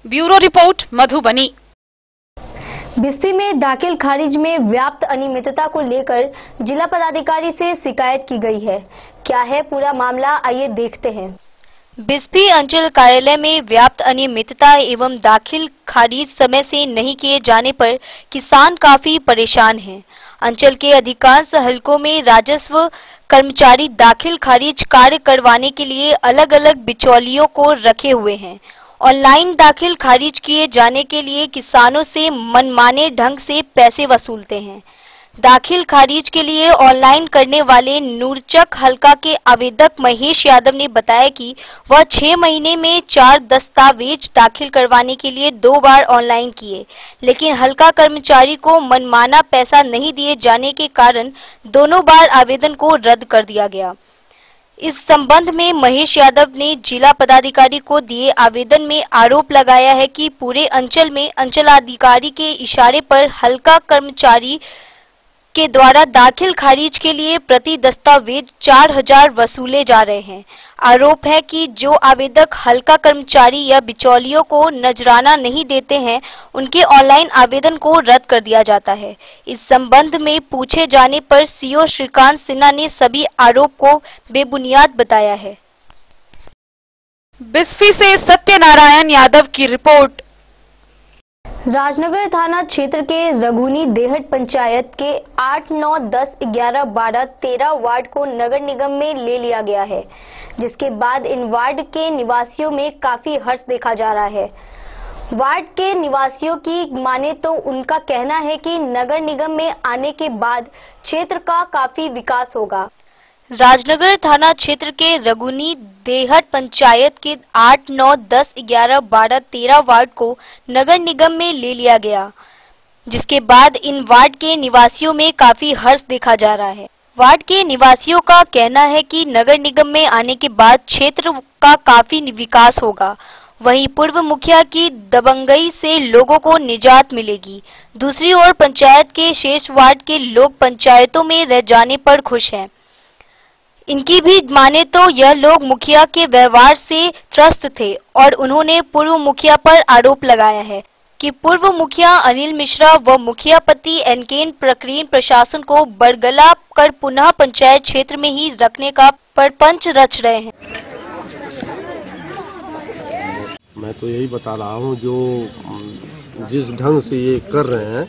Bureau report Madhubani. बिस्फी में दाखिल खारिज में व्याप्त अनियमितता को लेकर जिला पदाधिकारी से शिकायत की गई है। क्या है पूरा मामला, आइए देखते हैं। बिस्फी अंचल कार्यालय में व्याप्त अनियमितता एवं दाखिल खारिज समय से नहीं किए जाने पर किसान काफी परेशान हैं। अंचल के अधिकांश हलकों में राजस्व कर्मचारी दाखिल खारिज कार्य करवाने के लिए अलग अलग बिचौलियों को रखे हुए हैं। ऑनलाइन दाखिल खारिज किए जाने के लिए किसानों से मनमाने ढंग से पैसे वसूलते हैं। दाखिल खारिज के लिए ऑनलाइन करने वाले नूरचक हलका के आवेदक महेश यादव ने बताया कि वह 6 महीने में 4 दस्तावेज दाखिल करवाने के लिए 2 बार ऑनलाइन किए, लेकिन हलका कर्मचारी को मनमाना पैसा नहीं दिए जाने के कारण दोनों बार आवेदन को रद्द कर दिया गया। इस संबंध में महेश यादव ने जिला पदाधिकारी को दिए आवेदन में आरोप लगाया है कि पूरे अंचल में अंचलाधिकारी के इशारे पर हलका कर्मचारी के द्वारा दाखिल खारिज के लिए प्रति दस्तावेज 4000 वसूले जा रहे हैं। आरोप है कि जो आवेदक हलका कर्मचारी या बिचौलियों को नजराना नहीं देते हैं, उनके ऑनलाइन आवेदन को रद्द कर दिया जाता है। इस संबंध में पूछे जाने पर सीओ श्रीकांत सिन्हा ने सभी आरोप को बेबुनियाद बताया है। बिस्फी से सत्यनारायण यादव की रिपोर्ट। राजनगर थाना क्षेत्र के रघुनी देहट पंचायत के 8, 9, 10, 11, 12, 13 वार्ड को नगर निगम में ले लिया गया है, जिसके बाद इन वार्ड के निवासियों में काफी हर्ष देखा जा रहा है। वार्ड के निवासियों की माने तो उनका कहना है कि नगर निगम में आने के बाद क्षेत्र का काफी विकास होगा। राजनगर थाना क्षेत्र के रघुनी देहट पंचायत के 8, 9, 10, 11, 12, 13 वार्ड को नगर निगम में ले लिया गया, जिसके बाद इन वार्ड के निवासियों में काफी हर्ष देखा जा रहा है। वार्ड के निवासियों का कहना है कि नगर निगम में आने के बाद क्षेत्र का काफी विकास होगा। वहीं पूर्व मुखिया की दबंगई से लोगों को निजात मिलेगी। दूसरी ओर पंचायत के शेष वार्ड के लोग पंचायतों में रह जाने पर खुश हैं। इनकी भी माने तो यह लोग मुखिया के व्यवहार से त्रस्त थे और उन्होंने पूर्व मुखिया पर आरोप लगाया है जबकि पूर्व मुखिया अनिल मिश्रा व मुखिया पति एनकेन प्रकरण प्रशासन को बरगला कर पुनः पंचायत क्षेत्र में ही रखने का परपंच रच रहे हैं। मैं तो यही बता रहा हूँ, जो जिस ढंग से ये कर रहे हैं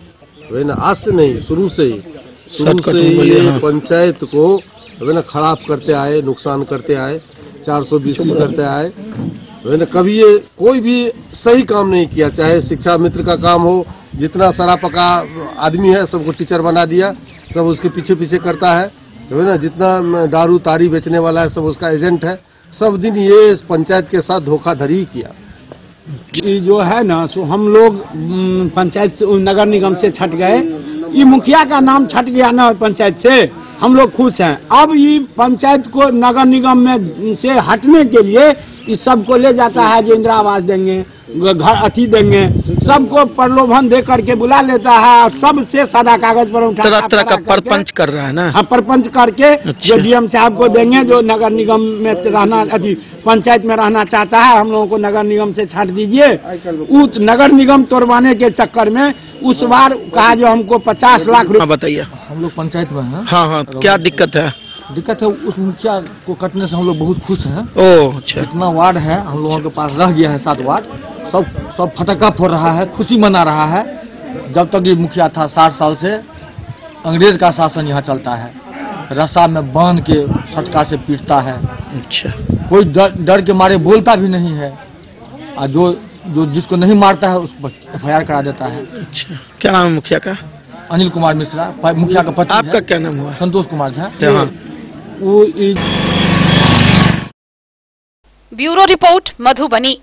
वे ना आज से नहीं, शुरू से ये पंचायत को वे ना खराब करते आए, नुकसान करते आए, 420 करते आए। वे ना कभी ये कोई भी सही काम नहीं किया, चाहे शिक्षा मित्र का काम हो, जितना सरा पका आदमी है सबको टीचर बना दिया, सब उसके पीछे पीछे करता है। वे ना जितना दारू तारी बेचने वाला है सब उसका एजेंट है। सब दिन ये पंचायत के साथ धोखाधड़ी किया। ये जो है ना, सो हम लोग पंचायत नगर निगम से छट गए, ये मुखिया का नाम छट गया ना पंचायत से, हम लोग खुश हैं। अब ये पंचायत को नगर निगम में से हटने के लिए इस सबको ले जाता है, जो इंदिरा आवास देंगे, घर अथी देंगे, सबको प्रलोभन दे करके बुला लेता है, सबसे सादा कागज पर उठा तरह का परपंच कर रहा है ना। हाँ, परपंच करके जो डीएम साहब को देंगे, जो नगर निगम में रहना अथी पंचायत में रहना चाहता है, हम लोगों को नगर निगम से छाट दीजिए। उस नगर निगम तोड़वाने के चक्कर में उस बार कहा जो हमको 50 लाख रुपए। बताइए, हम लोग पंचायत में हैं। हाँ हाँ, क्या दिक्कत है? दिक्कत है उस मुखिया को कटने से हम लोग बहुत खुश हैं। ओह अच्छा। इतना वार्ड है हम लोगों के पास, रह गया है 7 वार्ड, सब फटक्का फोड़ रहा है, खुशी मना रहा है। जब तक ये मुखिया था 60 साल से अंग्रेज का शासन यहाँ चलता है, रस्सा में बांध के फटका से पीटता है। अच्छा। कोई डर के मारे बोलता भी नहीं है, और जो जिसको नहीं मारता है उस पर FIR करा देता है। अच्छा, क्या नाम है मुखिया का? अनिल कुमार मिश्रा, मुखिया का पति। आपका क्या नाम हुआ? संतोष कुमार झा। Bureau report Madhubani.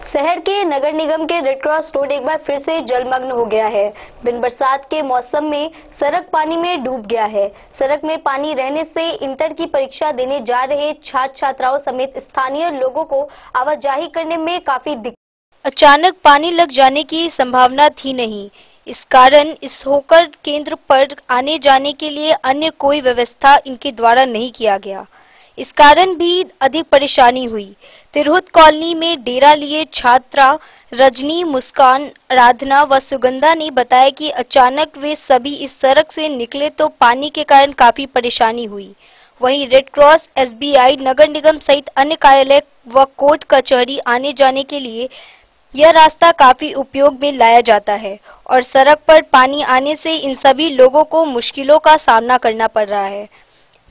शहर के नगर निगम के रेड क्रॉस रोड एक बार फिर से जलमग्न हो गया है। बिन बरसात के मौसम में सड़क पानी में डूब गया है। सड़क में पानी रहने से इंटर की परीक्षा देने जा रहे छात्र छात्राओं समेत स्थानीय लोगों को आवाजाही करने में काफी दिक्कत। अचानक पानी लग जाने की संभावना थी नहीं, इस कारण इस होकर केंद्र पर आने जाने के लिए अन्य कोई व्यवस्था इनके द्वारा नहीं किया गया। इस कारण भी अधिक परेशानी हुई। तिरहुत कॉलोनी में डेरा लिए छात्रा रजनी, मुस्कान, आराधना व सुगंधा ने बताया कि अचानक वे सभी इस सड़क से निकले तो पानी के कारण काफी परेशानी हुई। वहीं रेड क्रॉस, SBI, नगर निगम सहित अन्य कार्यालय व कोर्ट कचहरी आने जाने के लिए यह रास्ता काफी उपयोग में लाया जाता है और सड़क पर पानी आने से इन सभी लोगों को मुश्किलों का सामना करना पड़ रहा है।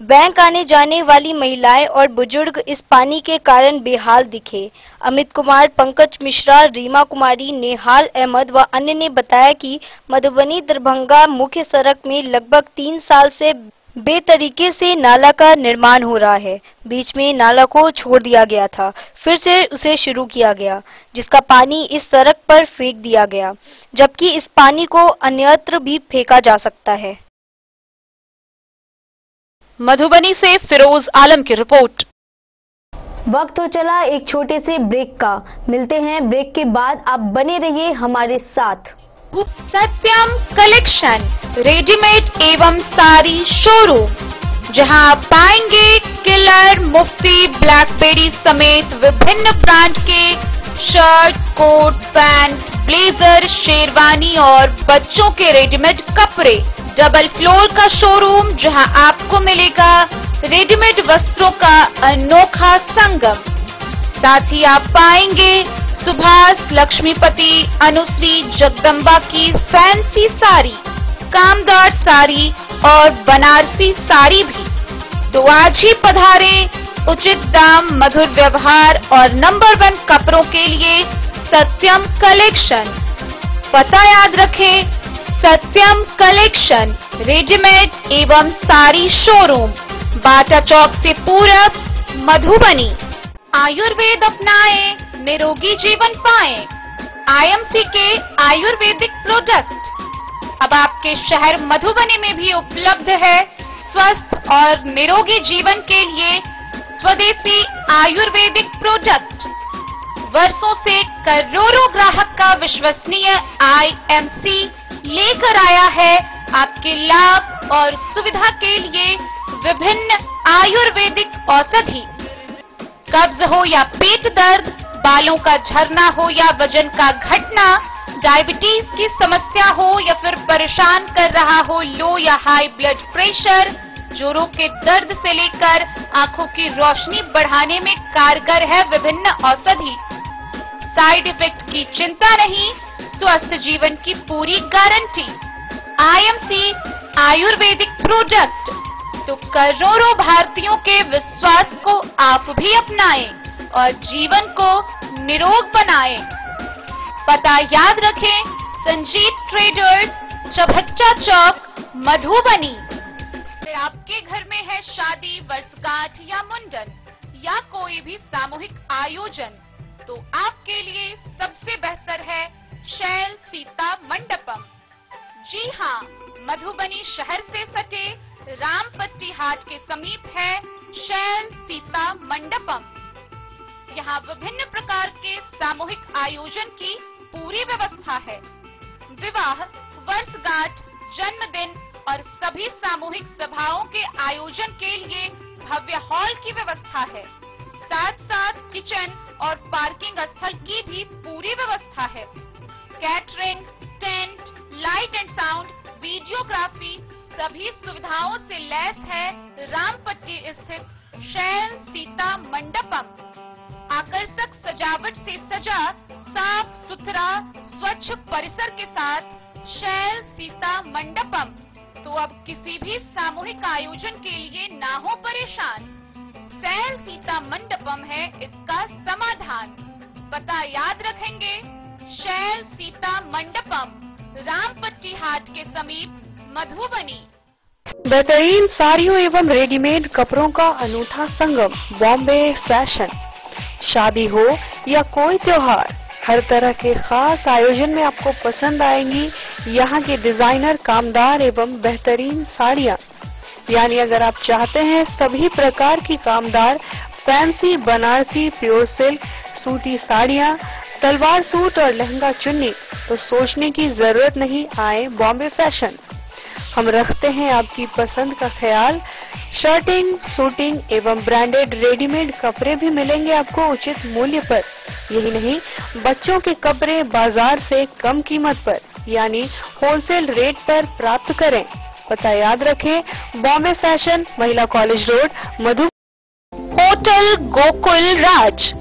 बैंक आने जाने वाली महिलाएं और बुजुर्ग इस पानी के कारण बेहाल दिखे। अमित कुमार, पंकज मिश्रा, रीमा कुमारी, नेहाल अहमद व अन्य ने बताया कि मधुबनी दरभंगा मुख्य सड़क में लगभग 3 साल से बेतरीके से नाला का निर्माण हो रहा है। बीच में नाला को छोड़ दिया गया था, फिर से उसे शुरू किया गया, जिसका पानी इस सड़क पर फेंक दिया गया, जबकि इस पानी को अन्यत्र भी फेंका जा सकता है। मधुबनी से फिरोज आलम की रिपोर्ट। वक्त हो चला एक छोटे से ब्रेक का। मिलते हैं ब्रेक के बाद, आप बने रहिए हमारे साथ। सत्यम कलेक्शन रेडीमेड एवं साड़ी शोरूम, जहां आप पाएंगे किलर, मुफ्ती, ब्लैकबेरी समेत विभिन्न ब्रांड के shirt, coat, pant, blazer, sherwani और बच्चों के रेडीमेड कपड़े। डबल फ्लोर का शोरूम, जहां आपको मिलेगा रेडीमेड वस्त्रों का अनोखा संगम। साथ ही आप पाएंगे सुभाष, लक्ष्मीपति, अनुश्री, जगदम्बा की फैंसी साड़ी, कामदार साड़ी और बनारसी साड़ी भी। तो आज ही पधारे। उचित दाम, मधुर व्यवहार और नंबर 1 कपड़ों के लिए सत्यम कलेक्शन। पता याद रखें, सत्यम कलेक्शन रेडीमेड एवं साड़ी शोरूम, बाटा चौक से पूरब, मधुबनी। आयुर्वेद अपनाएं, निरोगी जीवन पाएं। IMC के आयुर्वेदिक प्रोडक्ट अब आपके शहर मधुबनी में भी उपलब्ध है। स्वस्थ और निरोगी जीवन के लिए स्वदेशी आयुर्वेदिक प्रोडक्ट। वर्षों से करोड़ों ग्राहक का विश्वसनीय IMC लेकर आया है आपके लाभ और सुविधा के लिए विभिन्न आयुर्वेदिक औषधि। कब्ज हो या पेट दर्द, बालों का झरना हो या वजन का घटना, डायबिटीज की समस्या हो या फिर परेशान कर रहा हो लो या हाई ब्लड प्रेशर, जोड़ों के दर्द से लेकर आंखों की रोशनी बढ़ाने में कारगर है विभिन्न औषधि। साइड इफेक्ट की चिंता नहीं, स्वस्थ जीवन की पूरी गारंटी। आईएमसी आयुर्वेदिक प्रोडक्ट तो करोड़ों भारतीयों के विश्वास को आप भी अपनाएं और जीवन को निरोग बनाएं। पता याद रखें, संजीत ट्रेडर्स, चभच्चा चौक, मधुबनी। आपके घर में है शादी, वर्षगांठ या मुंडन या कोई भी सामूहिक आयोजन, तो आपके लिए सबसे बेहतर है शैल सीता मंडपम। जी हाँ, मधुबनी शहर से सटे रामपट्टी हाट के समीप है शैल सीता मंडपम। यहाँ विभिन्न प्रकार के सामूहिक आयोजन की पूरी व्यवस्था है। विवाह, वर्षगांठ, जन्मदिन और सभी सामूहिक सभाओं के आयोजन के लिए भव्य हॉल की व्यवस्था है। साथ साथ किचन और पार्किंग स्थल की भी पूरी व्यवस्था है। Catering, tent, light and sound, videography सभी सुविधाओं से लैस है रामपट्टी स्थित शैल सीता मंडपम। आकर्षक सजावट से सजा साफ सुथरा स्वच्छ परिसर के साथ शैल सीता मंडपम। तो अब किसी भी सामूहिक आयोजन के लिए ना हो परेशान, शैल सीता मंडपम है इसका समाधान। पता याद रखेंगे, शैल सीता मंडपम, रामपट्टी हाट के समीप, मधुबनी। बेहतरीन साड़ियों एवं रेडीमेड कपड़ों का अनूठा संगम, बॉम्बे फैशन। शादी हो या कोई त्योहार, हर तरह के खास आयोजन में आपको पसंद आएंगी यहाँ की डिजाइनर, कामदार एवं बेहतरीन साड़ियाँ। यानी अगर आप चाहते हैं सभी प्रकार की कामदार, फैंसी, बनारसी, प्योर सिल्क, सूती साड़ियाँ, सलवार सूट और लहंगा चुन्नी, तो सोचने की जरूरत नहीं, आए बॉम्बे फैशन। हम रखते हैं आपकी पसंद का ख्याल। शर्टिंग, सूटिंग एवं ब्रांडेड रेडीमेड कपड़े भी मिलेंगे आपको उचित मूल्य पर। यही नहीं, बच्चों के कपड़े बाजार से कम कीमत पर यानी होलसेल रेट पर प्राप्त करें। पता याद रखें, बॉम्बे फैशन, महिला कॉलेज रोड, मधु। होटल गोकुल राज।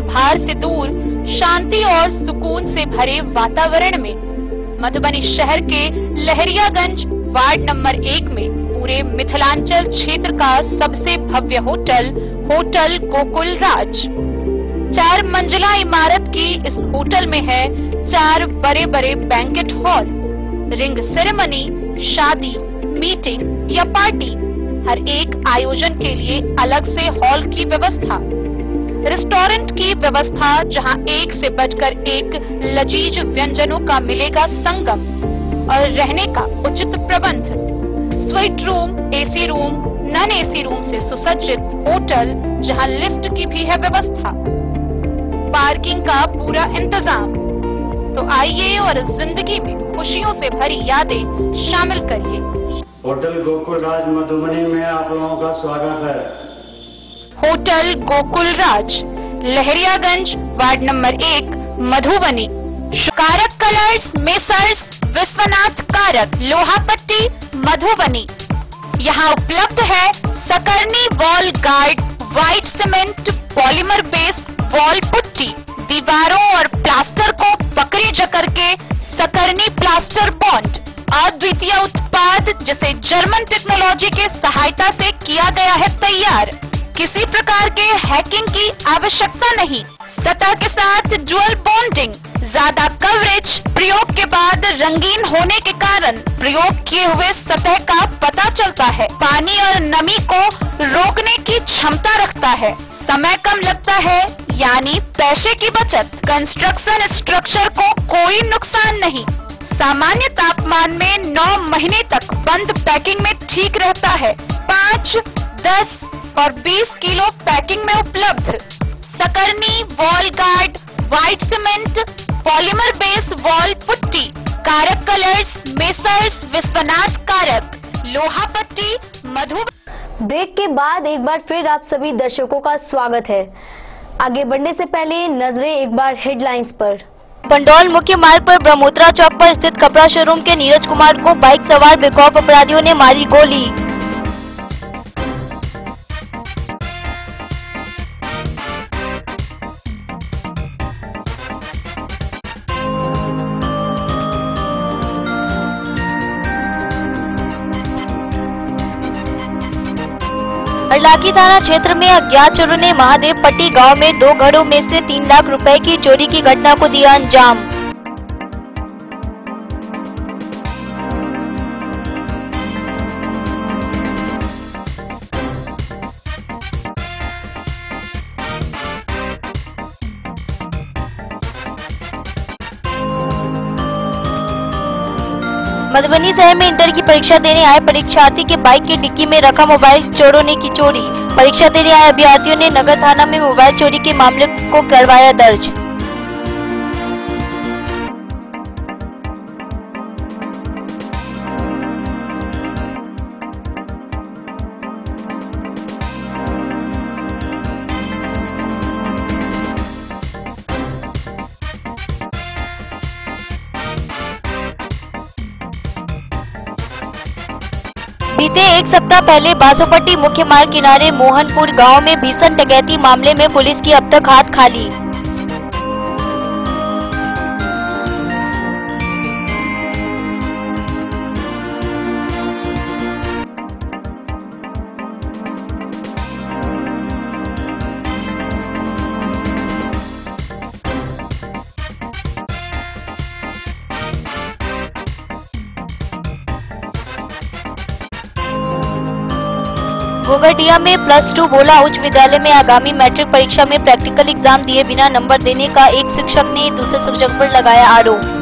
भार से दूर, शांति और सुकून से भरे वातावरण में मधुबनी शहर के लहरियागंज वार्ड नंबर 1 में पूरे मिथिलांचल क्षेत्र का सबसे भव्य होटल, होटल गोकुल राज। 4 मंजिला इमारत की इस होटल में है 4 बड़े बड़े बैंकेट हॉल, रिंग सेरेमनी, शादी, मीटिंग या पार्टी, हर एक आयोजन के लिए अलग से हॉल की व्यवस्था। रेस्टोरेंट की व्यवस्था, जहां एक से बढ़कर एक लजीज व्यंजनों का मिलेगा संगम, और रहने का उचित प्रबंध। Suite room, AC room, non AC room से सुसज्जित होटल, जहां लिफ्ट की भी है व्यवस्था। पार्किंग का पूरा इंतजाम। तो आइए और इस जिंदगी में खुशियों से भरी यादें शामिल करिए। होटल गोकुल राज मधुबनी में आप लोगों का स्वागत है। होटल गोकुल राज, लहरियागंज वार्ड नंबर 1, मधुबनी। कारक कलर्स, मेसर्स विश्वनाथ कारक, लोहापट्टी, मधुबनी। यहाँ उपलब्ध है Sakarni wall guard, white cement, polymer base wall putty. दीवारों और प्लास्टर को पकड़ी जकड़ के सकरनी प्लास्टर बॉन्ड, अद्वितीय उत्पाद जिसे जर्मन टेक्नोलॉजी के सहायता से किया गया है तैयार। किसी प्रकार के हैकिंग की आवश्यकता नहीं। सतह के साथ डुअल बॉन्डिंग, ज्यादा कवरेज, प्रयोग के बाद रंगीन होने के कारण प्रयोग किए हुए सतह का पता चलता है। पानी और नमी को रोकने की क्षमता रखता है। समय कम लगता है, यानी पैसे की बचत। कंस्ट्रक्शन स्ट्रक्चर को कोई नुकसान नहीं। सामान्य तापमान में 9 महीने तक बंद पैकिंग में ठीक रहता है। 5, 10 और 20 किलो पैकिंग में उपलब्ध। Sakarni, wall guard, white cement, polymer base wall putty, Karak colours, messrs Vishwanath Karak, लोहा पट्टी, मधु। ब्रेक के बाद एक बार फिर आप सभी दर्शकों का स्वागत है। आगे बढ़ने से पहले नजरें एक बार हेडलाइंस पर। पंडौल मुख्य मार्ग पर ब्रह्मोत्रा चौक पर स्थित कपड़ा शोरूम के नीरज कुमार को बाइक सवार बेखौफ अपराधियों ने मारी गोली। हरलाखी थाना क्षेत्र में अज्ञात चोरों ने महादेव पट्टी गांव में 2 घरों में से 3 लाख रुपए की चोरी की घटना को दिया अंजाम। मधुबनी शहर में इंटर की परीक्षा देने आए परीक्षार्थी के बाइक की डिक्की में रखा मोबाइल चोरों ने की चोरी। परीक्षा देने आए अभ्यर्थियों ने नगर थाना में मोबाइल चोरी के मामले को करवाया दर्ज। बीते एक सप्ताह पहले बासोपट्टी मुख्य मार्ग किनारे मोहनपुर गांव में भीषण डकैती मामले में पुलिस की अब तक हाथ खाली। गोगटिया में +2 भोला उच्च विद्यालय में आगामी मैट्रिक परीक्षा में प्रैक्टिकल एग्जाम दिए बिना नंबर देने का एक शिक्षक ने दूसरे शिक्षक पर लगाया आरोप।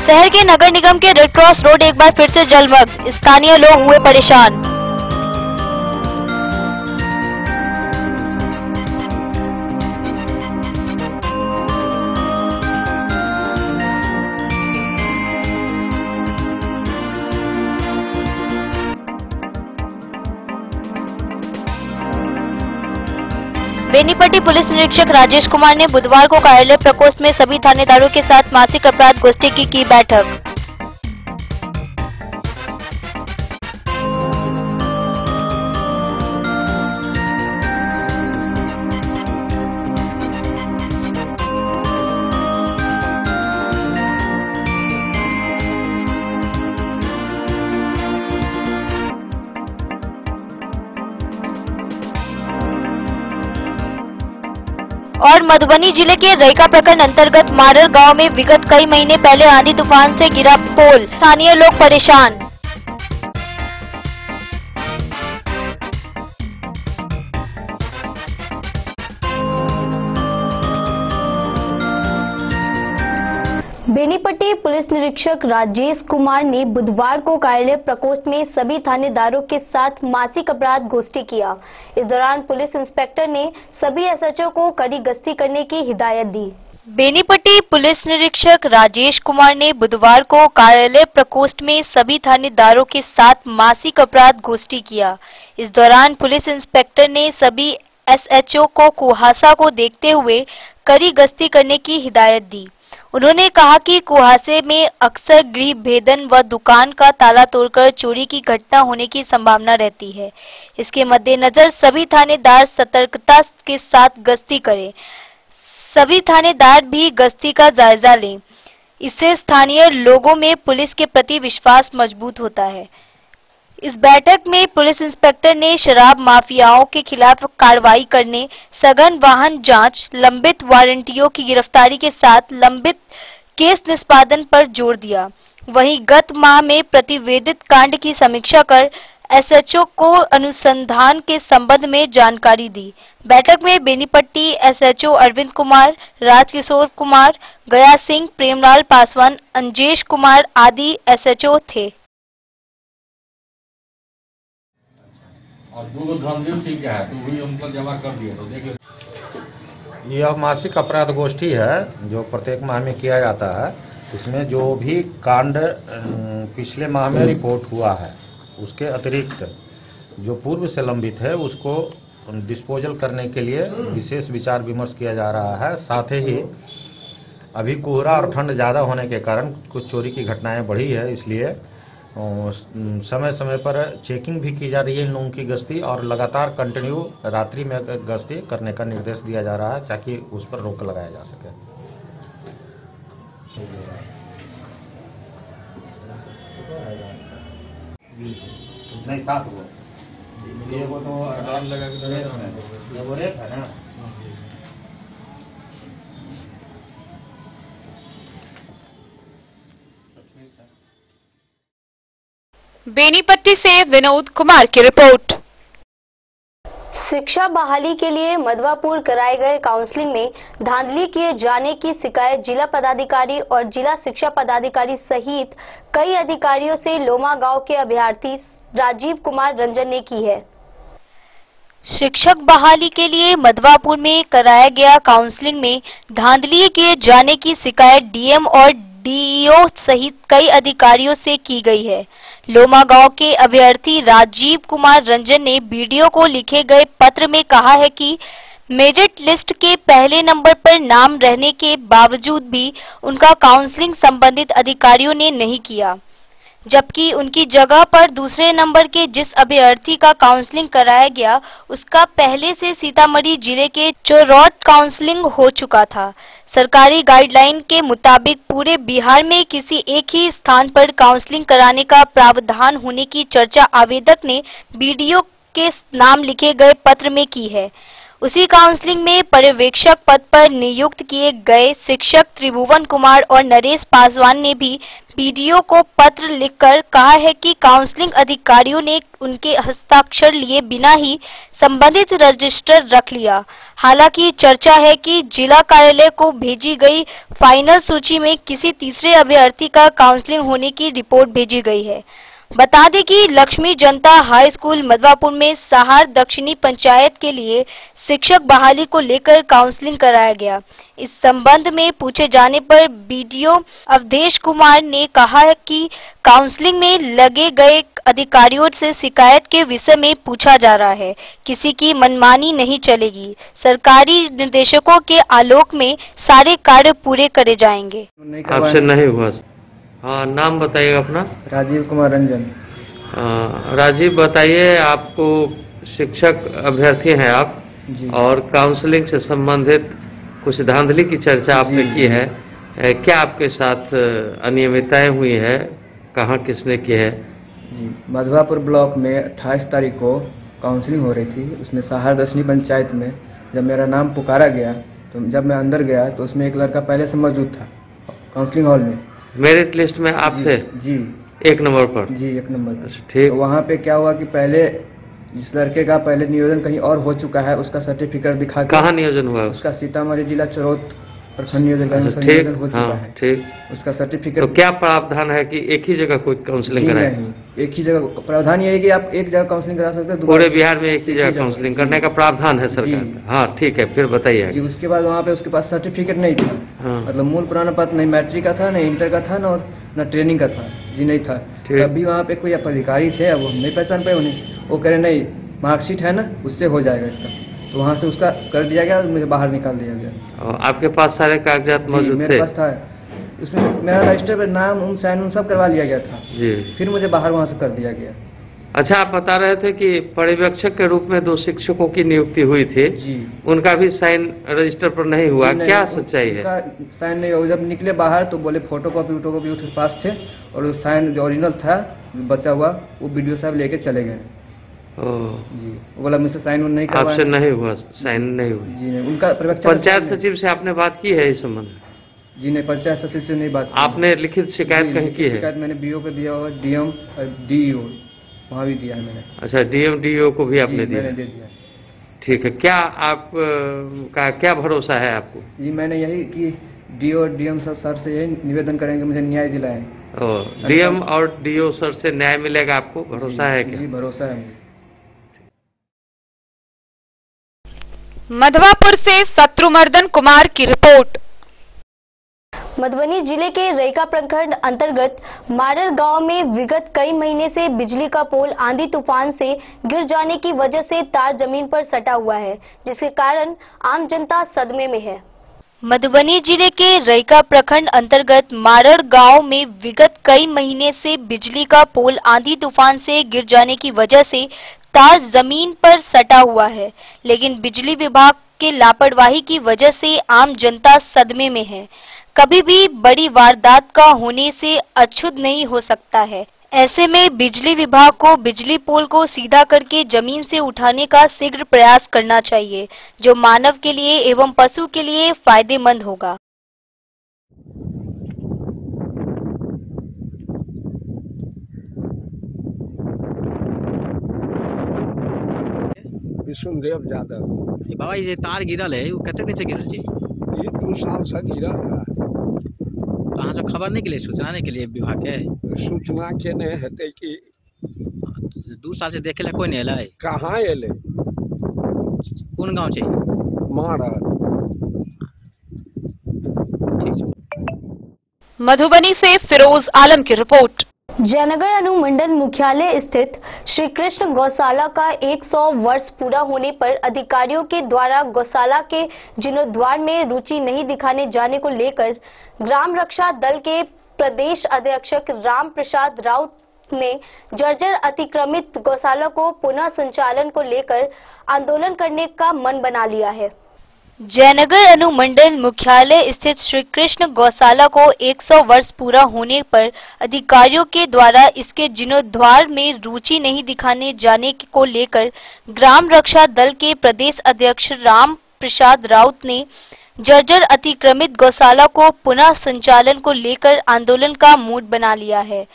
शहर के नगर निगम के रेड क्रॉस रोड एक बार फिर से जलमग्न, स्थानीय लोग हुए परेशान। बेनीपट्टी पुलिस निरीक्षक राजेश कुमार ने बुधवार को कार्यालय प्रकोष्ठ में सभी थानेदारों के साथ मासिक अपराध गोष्ठी की बैठक। और मधुबनी जिले के रैका प्रखंड अंतर्गत मारर गांव में विगत कई महीने पहले आंधी तूफान से गिरा पोल, स्थानीय लोग परेशान। बेनीपट्टी पुलिस निरीक्षक राजेश कुमार ने बुधवार को कार्यालय प्रकोष्ठ में सभी थानेदारों के साथ मासिक अपराध गोष्ठी किया। इस दौरान पुलिस इंस्पेक्टर ने सभी एसएचओ को कड़ी गश्ती करने की हिदायत दी। बेनीपट्टी पुलिस निरीक्षक राजेश कुमार ने बुधवार को कार्यालय प्रकोष्ठ में सभी थानेदारों के साथ मासिक अपराध गोष्ठी किया। इस दौरान पुलिस इंस्पेक्टर ने सभी एसएचओ को कुहासा को देखते हुए कड़ी गश्ती करने की हिदायत दी। उन्होंने कहा कि कुहासे में अक्सर गृह भेदन व दुकान का ताला तोड़कर चोरी की घटना होने की संभावना रहती है। इसके मद्देनजर सभी थानेदार सतर्कता के साथ गश्ती करें। सभी थानेदार भी गश्ती का जायजा लें। इससे स्थानीय लोगों में पुलिस के प्रति विश्वास मजबूत होता है। इस बैठक में पुलिस इंस्पेक्टर ने शराब माफियाओं के खिलाफ कार्रवाई करने, सघन वाहन जांच, लंबित वारंटियों की गिरफ्तारी के साथ लंबित केस निष्पादन पर जोर दिया। वहीं गत माह में प्रतिवेदित कांड की समीक्षा कर एसएचओ को अनुसंधान के संबंध में जानकारी दी। बैठक में बेनीपट्टी एसएचओ अरविंद कुमार, राजकिशोर कुमार, गया सिंह, प्रेमलाल पासवान, अंजेश कुमार आदि एसएचओ थे। और दो धर्मदेव सिंह क्या है तो वही उनको जमा कर दिया। तो देखिए यह मासिक अपराध गोष्ठी है जो प्रत्येक माह में किया जाता है। इसमें जो भी कांड पिछले माह में रिपोर्ट हुआ है उसके अतिरिक्त जो पूर्व से लंबित है उसको डिस्पोजल करने के लिए विशेष विचार विमर्श किया जा रहा है। साथ ही अभी कोहरा और ठंड ज़्यादा होने के कारण कुछ चोरी की घटनाएं बढ़ी है, इसलिए समय समय पर चेकिंग भी की जा रही है इन लोगों की गश्ती और लगातार कंटिन्यू रात्रि में गश्ती करने का निर्देश दिया जा रहा है ताकि उस पर रोक लगाया जा सके। नहीं साथ हुआ ये वो तो अलार्म लगा के वो रेप है ना। बेनीपट्टी से विनोद कुमार की रिपोर्ट। शिक्षा बहाली के लिए मधवापुर कराए गए काउंसलिंग में धांधली किए जाने की शिकायत जिला पदाधिकारी और जिला शिक्षा पदाधिकारी सहित कई अधिकारियों से लोमा गांव के अभ्यर्थी राजीव कुमार रंजन ने की है। शिक्षक बहाली के लिए मधवापुर में कराया गया काउंसलिंग में धांधली किए जाने की शिकायत डीएम और डीईओ सहित कई अधिकारियों से की गई है। लोमा गांव के अभ्यर्थी राजीव कुमार रंजन ने बीडीओ को लिखे गए पत्र में कहा है कि मेरिट लिस्ट के पहले नंबर पर नाम रहने के बावजूद भी उनका काउंसलिंग संबंधित अधिकारियों ने नहीं किया, जबकि उनकी जगह पर दूसरे नंबर के जिस अभ्यर्थी का काउंसलिंग कराया गया उसका पहले से सीतामढ़ी जिले के चोरौत काउंसलिंग हो चुका था। सरकारी गाइडलाइन के मुताबिक पूरे बिहार में किसी एक ही स्थान पर काउंसलिंग कराने का प्रावधान होने की चर्चा आवेदक ने बीडीओ के नाम लिखे गए पत्र में की है। उसी काउंसलिंग में पर्यवेक्षक पद पर नियुक्त किए गए शिक्षक त्रिभुवन कुमार और नरेश पासवान ने भी बीडीओ को पत्र लिखकर कहा है कि काउंसलिंग अधिकारियों ने उनके हस्ताक्षर लिए बिना ही संबंधित रजिस्टर रख लिया। हालांकि चर्चा है कि जिला कार्यालय को भेजी गई फाइनल सूची में किसी तीसरे अभ्यर्थी का काउंसलिंग होने की रिपोर्ट भेजी गई है। बता दें कि लक्ष्मी जनता हाई स्कूल मधवापुर में सहार दक्षिणी पंचायत के लिए शिक्षक बहाली को लेकर काउंसलिंग कराया गया। इस संबंध में पूछे जाने पर बीडीओ अवधेश कुमार ने कहा कि काउंसलिंग में लगे गए अधिकारियों से शिकायत के विषय में पूछा जा रहा है, किसी की मनमानी नहीं चलेगी। सरकारी निर्देशकों के आलोक में सारे कार्य पूरे करे जाएंगे। आपसे नहीं हुआ? हाँ, नाम बताइएगा अपना। राजीव कुमार रंजन। राजीव बताइए, आपको शिक्षक अभ्यर्थी हैं आप जी। और काउंसलिंग से संबंधित कुछ धांधली की चर्चा आपने की है, क्या आपके साथ अनियमितताएं हुई है, कहाँ किसने की है? जी, मधवापुर ब्लॉक में 28 तारीख को काउंसलिंग हो रही थी। उसमें सहार दक्षिणी पंचायत में जब मेरा नाम पुकारा गया तो जब मैं अंदर गया तो उसमें एक लड़का पहले से मौजूद था काउंसलिंग हॉल में। मेरिट लिस्ट में आप थे? जी, 1 नंबर पर? जी, 1 नंबर पर। ठीक। तो वहाँ पे क्या हुआ कि पहले जिस लड़के का पहले नियोजन कहीं और हो चुका है उसका सर्टिफिकेट दिखा के। कहाँ नियोजन हुआ? उसका सीतामढ़ी जिला चरोत प्रखंड नियोजन ठीक, हो चुका हाँ, है। ठीक। उसका सर्टिफिकेट। तो क्या प्रावधान है कि एक ही जगह कोई काउंसलिंग कराए? नहीं, एक ही जगह प्रावधान ये है कि आप एक जगह काउंसलिंग करा सकते हैं। पूरे बिहार में एक ही जगह काउंसलिंग करने का प्रावधान है सरकार का। हाँ, ठीक है, फिर बताइए। जी, उसके बाद वहाँ पे उसके पास सर्टिफिकेट नहीं था। हाँ। मतलब मूल पुराना पत्र नहीं मैट्रिक का था, नहीं इंटर का था, न ट्रेनिंग का था। जी नहीं था। तभी वहाँ पे कोई अधिकारी थे, अब नहीं पहचान पाए उन्हें। वो कह रहे नहीं, मार्कशीट है ना, उससे हो जाएगा इसका। तो वहाँ से उसका कर दिया गया और मुझे बाहर निकाल दिया गया। आपके पास सारे कागजात मौजूद थे? मेरे पास था। उसमें मेरा रजिस्टर पर नाम साइन सब करवा लिया गया था। जी। फिर मुझे बाहर वहाँ से कर दिया गया। अच्छा, आप बता रहे थे कि पर्यवेक्षक के रूप में 2 शिक्षकों की नियुक्ति हुई थी जी। उनका भी साइन रजिस्टर पर नहीं हुआ, क्या सच्चाई है? साइन नहीं हुआ। जब निकले बाहर तो बोले फोटोकॉपी उसके पास थे और वो साइन जो ओरिजिनल था बचा हुआ वो वीडियो साहब लेके चले गए जी। वो बोला मुझसे साइन नहीं करवाया। आपसे नहीं हुआ, साइन नहीं हुआ जी नहीं। उनका पंचायत सचिव से आपने बात की है इस संबंध? जी नहीं, पंचायत सचिव से नहीं बात। आपने लिखित शिकायत कहीं की है? शिकायत मैंने BO को दिया हुआ, DM और DEO वहाँ भी दिया है मैंने। अच्छा, DM DEO को भी आपने दिया? मैंने दे दिया। ठीक है, क्या आप का क्या भरोसा है आपको? जी मैंने यही कि DO और DM सर से यही निवेदन करेंगे मुझे न्याय दिलाएं। DM और DO सर से न्याय मिलेगा आपको, भरोसा है क्या? जी भरोसा है मुझे। मधवापुर से शत्रुमर्दन कुमार की रिपोर्ट। मधुबनी जिले के रैका प्रखंड अंतर्गत मारर गांव में विगत कई महीने से बिजली का पोल आंधी तूफान से गिर जाने की वजह से तार जमीन पर सटा हुआ है, जिसके कारण आम जनता सदमे में है। मधुबनी जिले के रैका प्रखंड अंतर्गत मारर गांव में विगत कई महीने से बिजली का पोल आंधी तूफान से गिर जाने की वजह से तार जमीन पर सटा हुआ है, लेकिन बिजली विभाग के लापरवाही की वजह से आम जनता सदमे में है। कभी भी बड़ी वारदात का होने से अछूत नहीं हो सकता है। ऐसे में बिजली विभाग को बिजली पोल को सीधा करके जमीन से उठाने का शीघ्र प्रयास करना चाहिए, जो मानव के लिए एवं पशु के लिए फायदेमंद होगा। विष्णुदेव यादव। बाबा ये तार गिरल है, वो कते दिन से गिरल है? ये 2 साल से गिरल है। कहाँ से खबर नहीं के लिए, सूचना नहीं के लिए विभाग के? सूचना के नहीं हेते कि 2 साल से देखे ला कोई नहीं अल? कहाँ एले? कौन गाँव से? मारर। मधुबनी से फिरोज आलम की रिपोर्ट। जयनगर अनुमंडल मुख्यालय स्थित श्री कृष्ण गौशाला का 100 वर्ष पूरा होने पर अधिकारियों के द्वारा गौशाला के जीर्णोद्धार में रुचि नहीं दिखाने जाने को लेकर ग्राम रक्षा दल के प्रदेश अध्यक्ष राम प्रसाद राउत ने जर्जर अतिक्रमित गौशाला को पुनः संचालन को लेकर आंदोलन करने का मन बना लिया है। जयनगर अनुमंडल मुख्यालय स्थित श्री कृष्ण गौशाला को 100 वर्ष पूरा होने पर अधिकारियों के द्वारा इसके जीर्णोद्धार में रुचि नहीं दिखाने जाने को लेकर ग्राम रक्षा दल के प्रदेश अध्यक्ष राम प्रसाद राउत ने जर्जर अतिक्रमित गौशाला को पुनः संचालन को लेकर आंदोलन का मूड बना लिया है।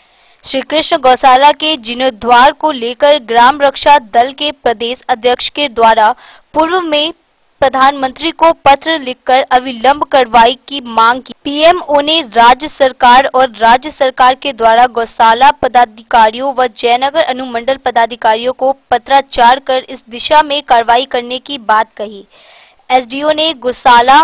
श्री कृष्ण गौशाला के जीर्णोद्धार को लेकर ग्राम रक्षा दल के प्रदेश अध्यक्ष के द्वारा पूर्व में प्रधानमंत्री को पत्र लिखकर अविलंब कार्रवाई की मांग की। पीएमओ ने राज्य सरकार और राज्य सरकार के द्वारा गौशाला पदाधिकारियों व जयनगर अनुमंडल पदाधिकारियों को पत्राचार कर इस दिशा में कार्रवाई करने की बात कही। एसडीओ ने गौशाला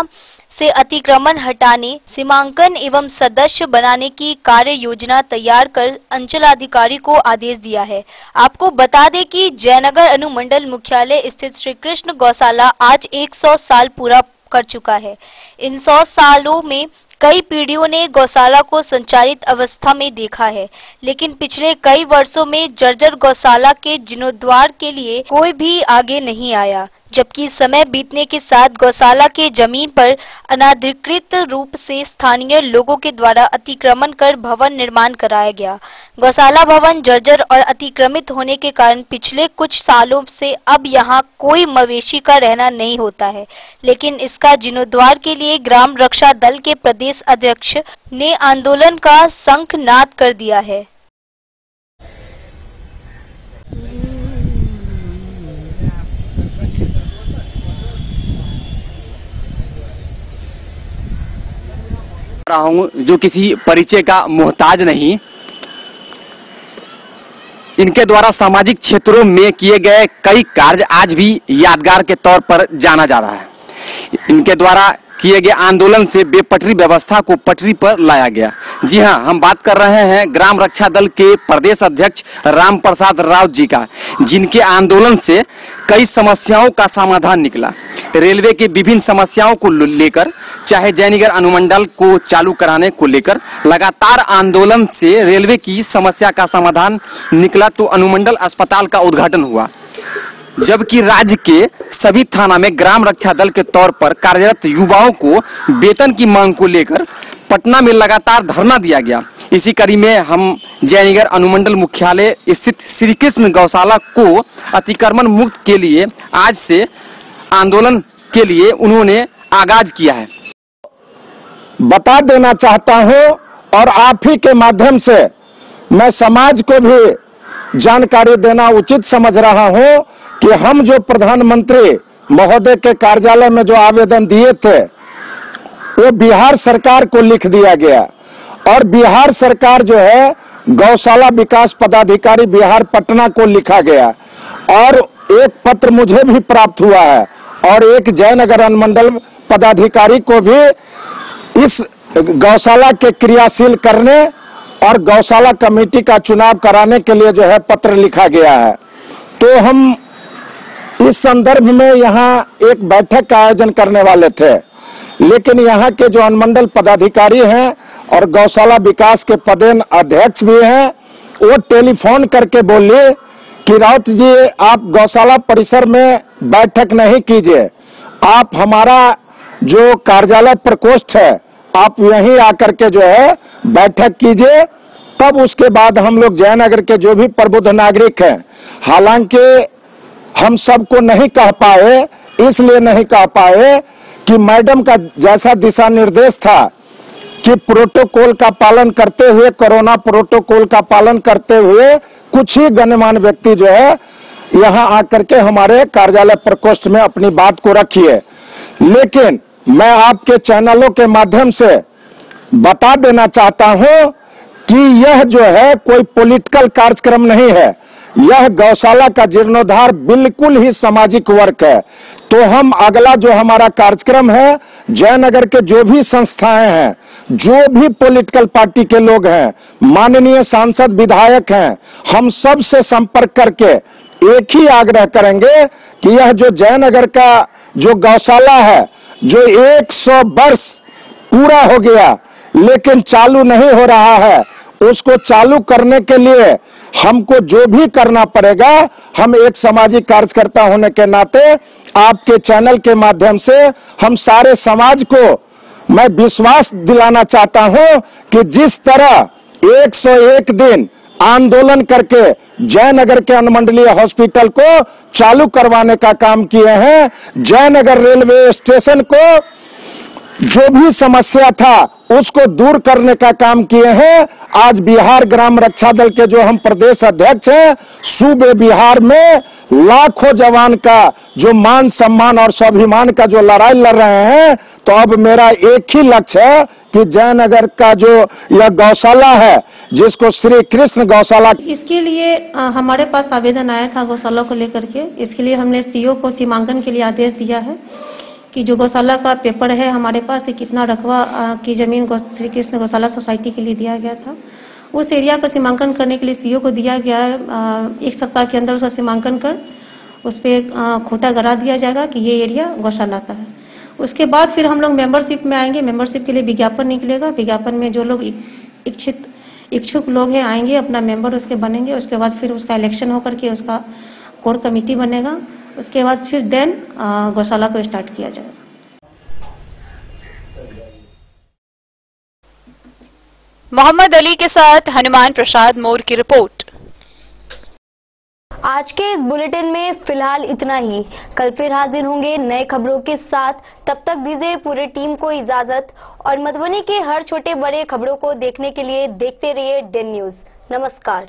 से अतिक्रमण हटाने, सीमांकन एवं सदस्य बनाने की कार्य योजना तैयार कर अंचलाधिकारी को आदेश दिया है। आपको बता दें कि जयनगर अनुमंडल मुख्यालय स्थित श्री कृष्ण गौशाला आज 100 साल पूरा कर चुका है। इन 100 सालों में कई पीढ़ियों ने गौशाला को संचालित अवस्था में देखा है, लेकिन पिछले कई वर्षों में जर्जर गौशाला के जीर्णोद्धार के लिए कोई भी आगे नहीं आया, जबकि समय बीतने के साथ गौशाला के जमीन पर अनाधिकृत रूप से स्थानीय लोगों के द्वारा अतिक्रमण कर भवन निर्माण कराया गया। गौशाला भवन जर्जर और अतिक्रमित होने के कारण पिछले कुछ सालों से अब यहां कोई मवेशी का रहना नहीं होता है, लेकिन इसका जीर्णोद्धार के लिए ग्राम रक्षा दल के प्रदेश अध्यक्ष ने आंदोलन का शंखनाद कर दिया है। रहा हूं जो किसी परिचय का मोहताज नहीं। इनके द्वारा सामाजिक क्षेत्रों में किए गए कई कार्य आज भी यादगार के तौर पर जाना जा रहा है। इनके द्वारा किए गए आंदोलन से बेपटरी व्यवस्था को पटरी पर लाया गया। जी हां, हम बात कर रहे हैं ग्राम रक्षा दल के प्रदेश अध्यक्ष राम प्रसाद राउत जी का, जिनके आंदोलन से कई समस्याओं का समाधान निकला। रेलवे की विभिन्न समस्याओं को लेकर, चाहे जयनगर अनुमंडल को चालू कराने को लेकर लगातार आंदोलन से रेलवे की समस्या का समाधान निकला तो अनुमंडल अस्पताल का उद्घाटन हुआ। जबकि राज्य के सभी थाना में ग्राम रक्षा दल के तौर पर कार्यरत युवाओं को वेतन की मांग को लेकर पटना में लगातार धरना दिया गया। इसी कड़ी में हम जयनगर अनुमंडल मुख्यालय स्थित श्री कृष्ण गौशाला को अतिक्रमण मुक्त के लिए आज से आंदोलन के लिए उन्होंने आगाज किया है। बता देना चाहता हूं और आप ही के माध्यम से मैं समाज को भी जानकारी देना उचित समझ रहा हूं कि हम जो प्रधानमंत्री महोदय के कार्यालय में जो आवेदन दिए थे वो बिहार सरकार को लिख दिया गया और बिहार सरकार जो है गौशाला विकास पदाधिकारी बिहार पटना को लिखा गया और एक पत्र मुझे भी प्राप्त हुआ है और एक जयनगर अनुमंडल पदाधिकारी को भी इस गौशाला के क्रियाशील करने और गौशाला कमेटी का चुनाव कराने के लिए जो है पत्र लिखा गया है। तो हम इस संदर्भ में यहाँ एक बैठक का आयोजन करने वाले थे, लेकिन यहाँ के जो अनुमंडल पदाधिकारी हैं और गौशाला विकास के पदेन अध्यक्ष भी हैं, वो टेलीफोन करके बोले कि राउत जी आप गौशाला परिसर में बैठक नहीं कीजिए, आप हमारा जो कार्यालय प्रकोष्ठ है आप यहीं आकर के जो है बैठक कीजिए। तब उसके बाद हम लोग जयनगर के जो भी प्रबुद्ध नागरिक हैं, हालांकि हम सबको नहीं कह पाए, इसलिए नहीं कह पाए कि मैडम का जैसा दिशा निर्देश था कि प्रोटोकॉल का पालन करते हुए, कोरोना प्रोटोकॉल का पालन करते हुए कुछ ही गणमान्य व्यक्ति जो है यहां आकर के हमारे कार्यालय प्रकोष्ठ में अपनी बात को रखिए। लेकिन मैं आपके चैनलों के माध्यम से बता देना चाहता हूं कि यह जो है कोई पॉलिटिकल कार्यक्रम नहीं है, यह गौशाला का जीर्णोद्धार बिल्कुल ही सामाजिक वर्क है। तो हम अगला जो हमारा कार्यक्रम है, जयनगर के जो भी संस्थाएं हैं, जो भी पॉलिटिकल पार्टी के लोग हैं, माननीय सांसद विधायक हैं, हम सब से संपर्क करके एक ही आग्रह करेंगे कि यह जो जयनगर का जो गौशाला है, जो 100 वर्ष पूरा हो गया लेकिन चालू नहीं हो रहा है, उसको चालू करने के लिए हमको जो भी करना पड़ेगा, हम एक सामाजिक कार्यकर्ता होने के नाते आपके चैनल के माध्यम से हम सारे समाज को मैं विश्वास दिलाना चाहता हूं कि जिस तरह 101 दिन आंदोलन करके जयनगर के अनुमंडलीय हॉस्पिटल को चालू करवाने का काम किए हैं, जयनगर रेलवे स्टेशन को जो भी समस्या था उसको दूर करने का काम किए हैं। आज बिहार ग्राम रक्षा दल के जो हम प्रदेश अध्यक्ष हैं, सूबे बिहार में लाखों जवान का जो मान सम्मान और स्वाभिमान का जो लड़ाई लड़ रहे हैं, तो अब मेरा एक ही लक्ष्य है कि जयनगर का जो यह गौशाला है, जिसको श्री कृष्ण गौशाला, इसके लिए हमारे पास आवेदन आया था गौशाला को लेकर के। इसके लिए हमने सीओ को सीमांकन के लिए आदेश दिया है कि जो गौशाला का पेपर है हमारे पास, कितना रकबा की जमीन श्री कृष्ण गौशाला सोसाइटी के लिए दिया गया था, उस एरिया का सीमांकन करने के लिए सीओ को दिया गया है। 1 सप्ताह के अंदर उसका सीमांकन कर उस पर खोटा गड़ा दिया जाएगा कि ये एरिया गौशाला का है। उसके बाद फिर हम लोग मेंबरशिप में आएंगे। मेंबरशिप के लिए विज्ञापन निकलेगा, विज्ञापन में जो लोग इच्छुक लोग हैं आएंगे, अपना मेंबर उसके बनेंगे। उसके बाद फिर उसका इलेक्शन होकर के उसका कोर कमेटी बनेगा। उसके बाद फिर देन गौशाला को स्टार्ट किया जाएगा। मोहम्मद अली के साथ हनुमान प्रसाद मोर की रिपोर्ट। आज के इस बुलेटिन में फिलहाल इतना ही। कल फिर हाजिर होंगे नए खबरों के साथ। तब तक दीजिए पूरी टीम को इजाजत और मधुबनी के हर छोटे बड़े खबरों को देखने के लिए देखते रहिए डेन न्यूज। नमस्कार।